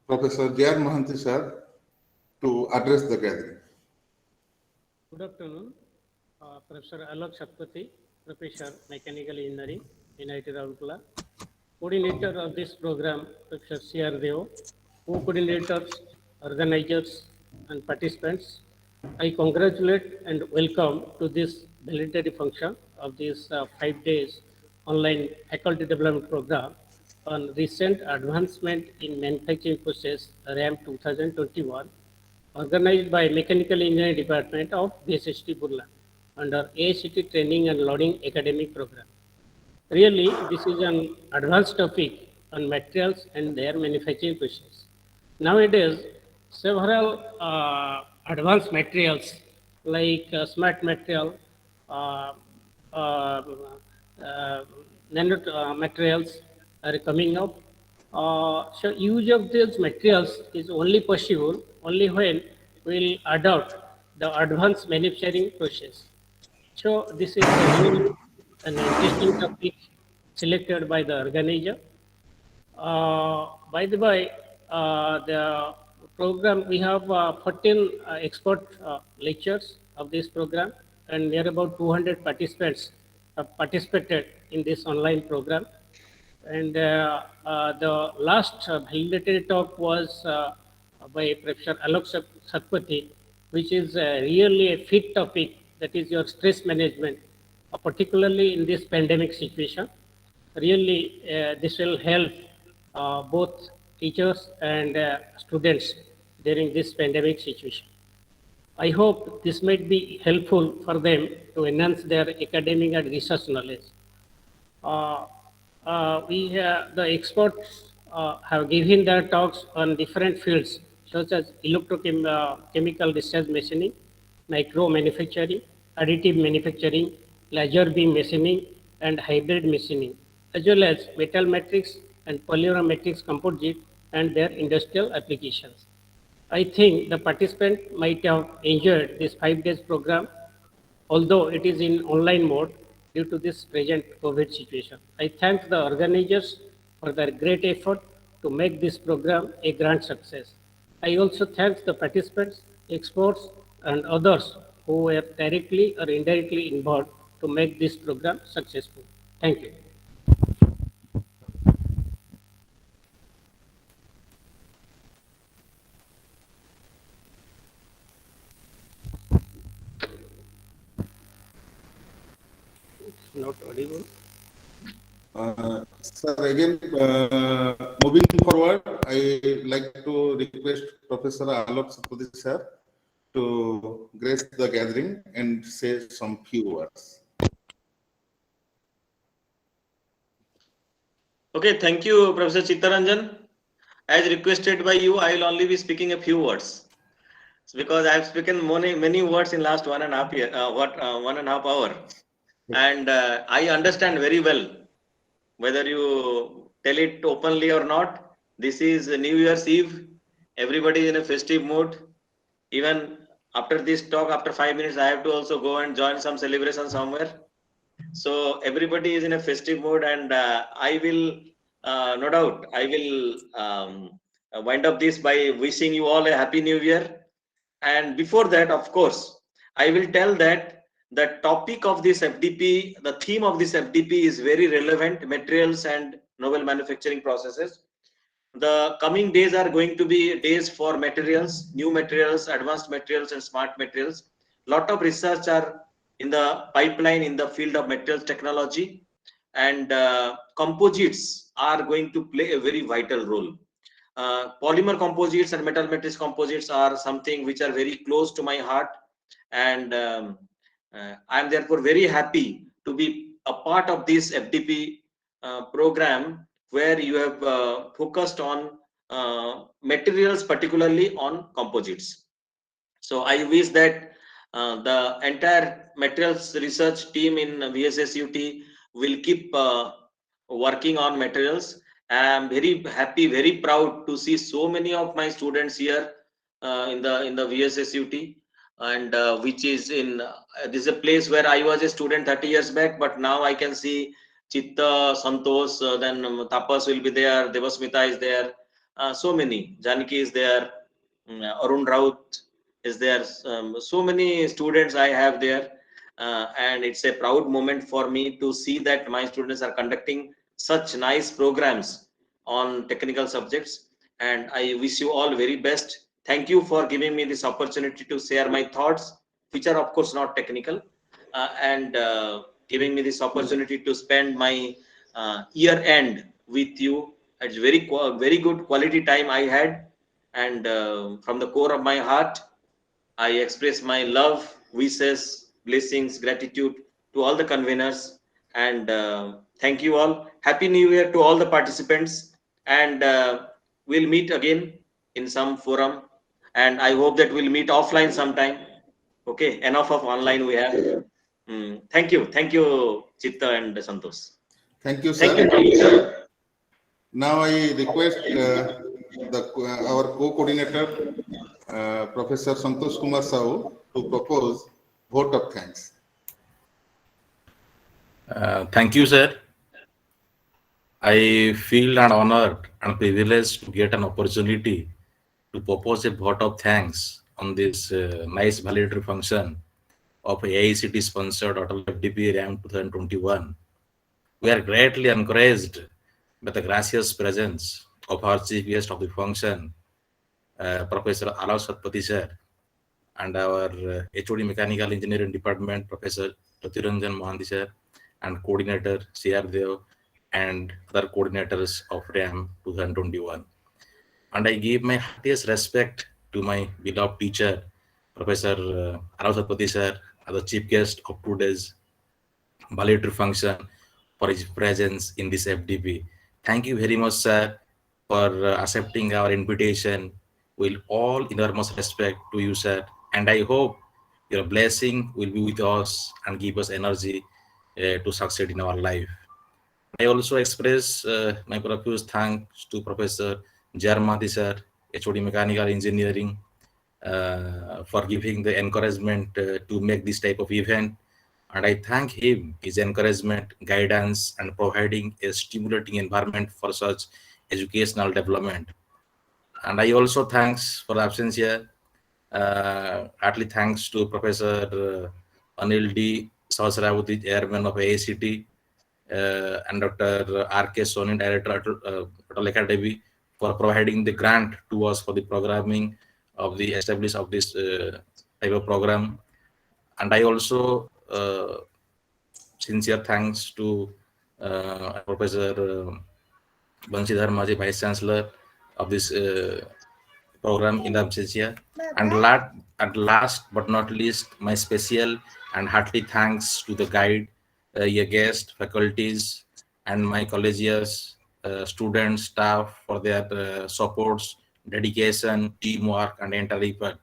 Professor J.R. Mohanty sir, to address the gathering. Good afternoon, Professor Alok Satpathy, Professor Mechanical Engineering, NIT Rourkela, coordinator of this program, Professor C.R. Deo, co-coordinators, organizers, and participants. I congratulate and welcome to this valedictory function of this 5 days online faculty development program on recent advancement in manufacturing process RAM 2021, organized by Mechanical Engineering Department of VSST Burla under ACT Training and Learning Academic Program. Really, this is an advanced topic on materials and their manufacturing process. Nowadays, several advanced materials like smart material, uh, uh, nano materials are coming up. So use of these materials is only possible only when we will adopt the advanced manufacturing process. So this is a new and interesting topic selected by the organizer. By the way, the program, we have 14 expert lectures of this program, and near about 200 participants have participated in this online program. And the last valedictory talk was by Professor Alok Satpathy, which is really a fit topic, that is your stress management, particularly in this pandemic situation. Really, this will help both teachers and students during this pandemic situation. I hope this might be helpful for them to enhance their academic and research knowledge. Uh, the experts have given their talks on different fields such as electrochemical discharge machining, micro manufacturing, additive manufacturing, laser beam machining, and hybrid machining, as well as metal matrix and polymer matrix composite and their industrial applications. I think the participant might have enjoyed this 5 days program, although it is in online mode due to this present COVID situation. I thank the organizers for their great effort to make this program a grand success. I also thank the participants, experts, and others who were directly or indirectly involved to make this program successful. Thank you. Not audible. Sir, again, moving forward, I like to request Professor Alok Sapudi sir to grace the gathering and say some few words. Okay, thank you, Professor Chittaranjan. As requested by you, I will only be speaking a few words because I have spoken many words in last 1.5 year, 1.5 hour, and I understand very well whether you tell it openly or not. This is New Year's Eve. Everybody is in a festive mood. Even after this talk, after 5 minutes, I have to also go and join some celebration somewhere. So everybody is in a festive mood, and I will, no doubt, I will wind up this by wishing you all a happy New Year. And before that, of course, I will tell that the topic of this FDP, the theme of this FDP is very relevant: materials and novel manufacturing processes. The coming days are going to be days for materials, new materials, advanced materials, and smart materials. Lot of research are in the pipeline in the field of materials technology, and composites are going to play a very vital role. Polymer composites and metal matrix composites are something which are very close to my heart, and I am therefore very happy to be a part of this FDP program, where you have focused on materials, particularly on composites. So I wish that the entire materials research team in VSSUT will keep working on materials. I am very happy, very proud to see so many of my students here in the VSSUT, and which is in this is a place where I was a student 30 years back, but now I can see Chitta, Santosh, then Tapas will be there, Devasmita is there, so many, Janaki is there, Arun Raut is there. So many students I have there, and it's a proud moment for me to see that my students are conducting such nice programs on technical subjects, and I wish you all very best. Thank you for giving me this opportunity to share my thoughts, which are of course not technical, and giving me this opportunity to spend my year end with you. It's very good quality time I had, and from the core of my heart, I express my love, wishes, blessings, gratitude to all the conveners, and thank you all. Happy New Year to all the participants, and we'll meet again in some forum, and I hope that we'll meet offline sometime. Okay, enough of online we have. Thank you, Chitta and Santosh. Thank you, Thank sir. you. Now I request our co-coordinator, Professor Santosh Kumar Sahu, to propose vote of thanks. Thank you, sir. I feel an honored and privileged to get an opportunity to propose a vote of thanks on this nice valedictory function of AICT sponsored Atal FDP RAM 2021. We are greatly encouraged by the gracious presence of our chief guest of the function, Professor Alav Satpathy sir, and our HOD Mechanical Engineering Department, Professor Pratiranjan Mohanty sir, and coordinator CR Dev, and other coordinators of RAM 2021. And I give my heartiest respect to my beloved teacher, Professor Alav Satpathy sir, as the chief guest of today's valedictory function, for his presence in this FDP. Thank you very much, sir, for accepting our invitation. With all enormous respect to you, sir, and I hope your blessing will be with us and give us energy to succeed in our life. I also express my profuse thanks to Professor Jarmati sir, HOD Mechanical Engineering, for giving the encouragement to make this type of event. And I thank him, his encouragement, guidance, and providing a stimulating environment for such educational development. And I also thanks for the absence here. Heartily thanks to Professor Anil D. Sahasravati, Chairman of AICT, and Dr. R.K. Soni, Director at Atal Academy, for providing the grant to us for the programming of the establish of this type of program. And I also sincere thanks to Professor Banshidhar Maji, Vice Chancellor of this program in absentia. And last but not least, my special and hearty thanks to the guide, your guest, faculties, and my collegians, students, staff for their supports, dedication, teamwork, and entire effort.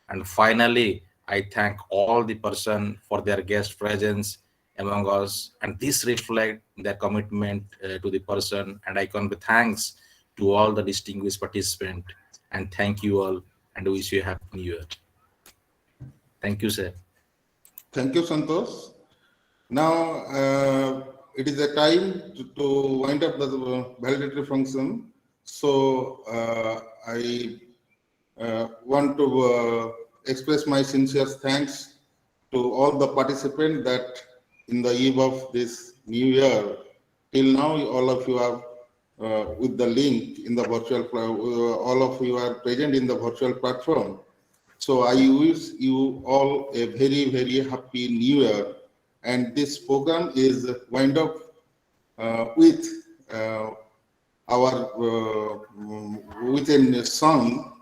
And finally, I thank all the person for their guest presence among us, and this reflect their commitment to the person. And I convey thanks to all the distinguished participants, and thank you all, and wish you a happy new year. Thank you, sir. Thank you, Santosh. Now, it is a time to wind up the valedictory function. So, I want to express my sincere thanks to all the participants that in the eve of this new year, till now, all of you are with the link in the virtual, all of you are present in the virtual platform. So I wish you all a very, very happy new year. And this program is wind up with our with a song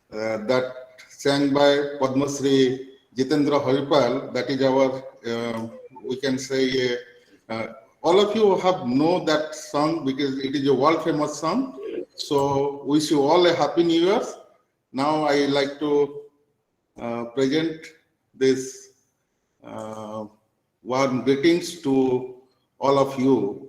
that sang by Padma Shri Jitendra Haripal. That is our, we can say, all of you have know that song because it is a world famous song. So wish you all a happy new year. Now I like to present this warm greetings to all of you.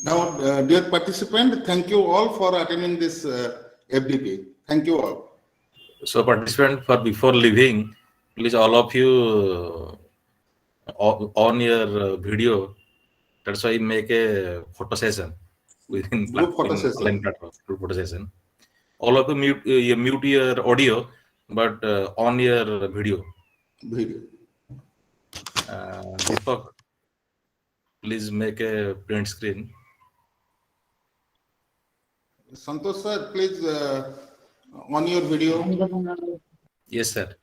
Now, dear participant, thank you all for attending this FDP. Thank you all. So, participant, for before leaving, please all of you on your video. That's why make a photo session within Group photo session. online platform. Group photo session. All of you mute your audio, but on your video. Video. Deepak, please make a print screen. Santosh sir, please on your video. Yes, sir.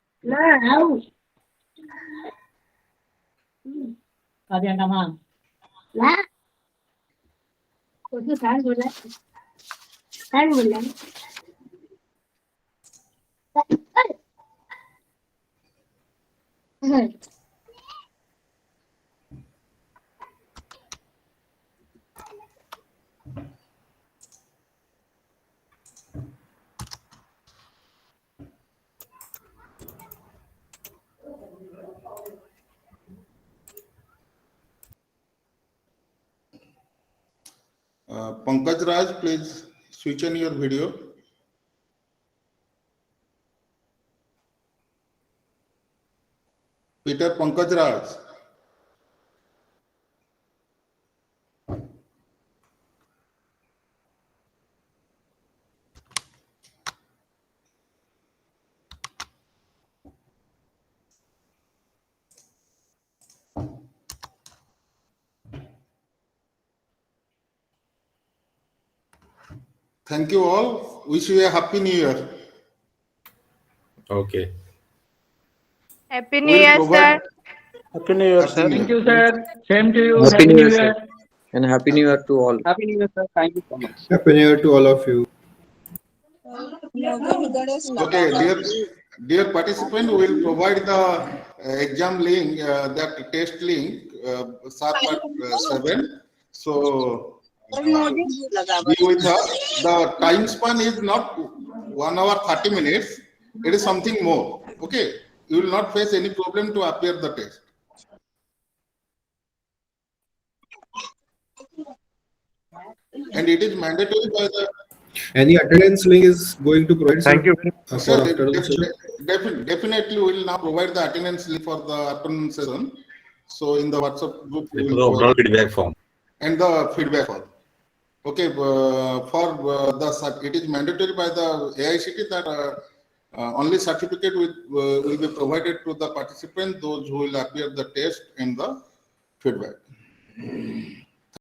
Pankaj Raj, please switch on your video. Peter Pankaj Raj. Thank you all. Wish you a happy new year. Okay. Happy New We'll Year, provide sir. Happy New Year, happy sir. new Thank year. you, sir. Same to you. Happy Happy New New Year, sir. Year. And Happy New Year to all. Happy New Year, sir. Thank you so much. Happy New Year to all of you. Okay, dear participant, we will provide the exam link, that test link, sharp at 7. So be with us. The time span is not 1 hour 30 minutes. It is something more. Okay, you will not face any problem to appear the test. And it is mandatory by the Any attendance link is going to provide, sir, Thank you. for sir. afternoon session? Definitely, we will now provide the attendance link for the afternoon session. So in the WhatsApp group, we The will overall provide feedback form. and the feedback form. Okay, it is mandatory by the AICT that only certificate will be provided to the participant, those who will appear the test and the feedback.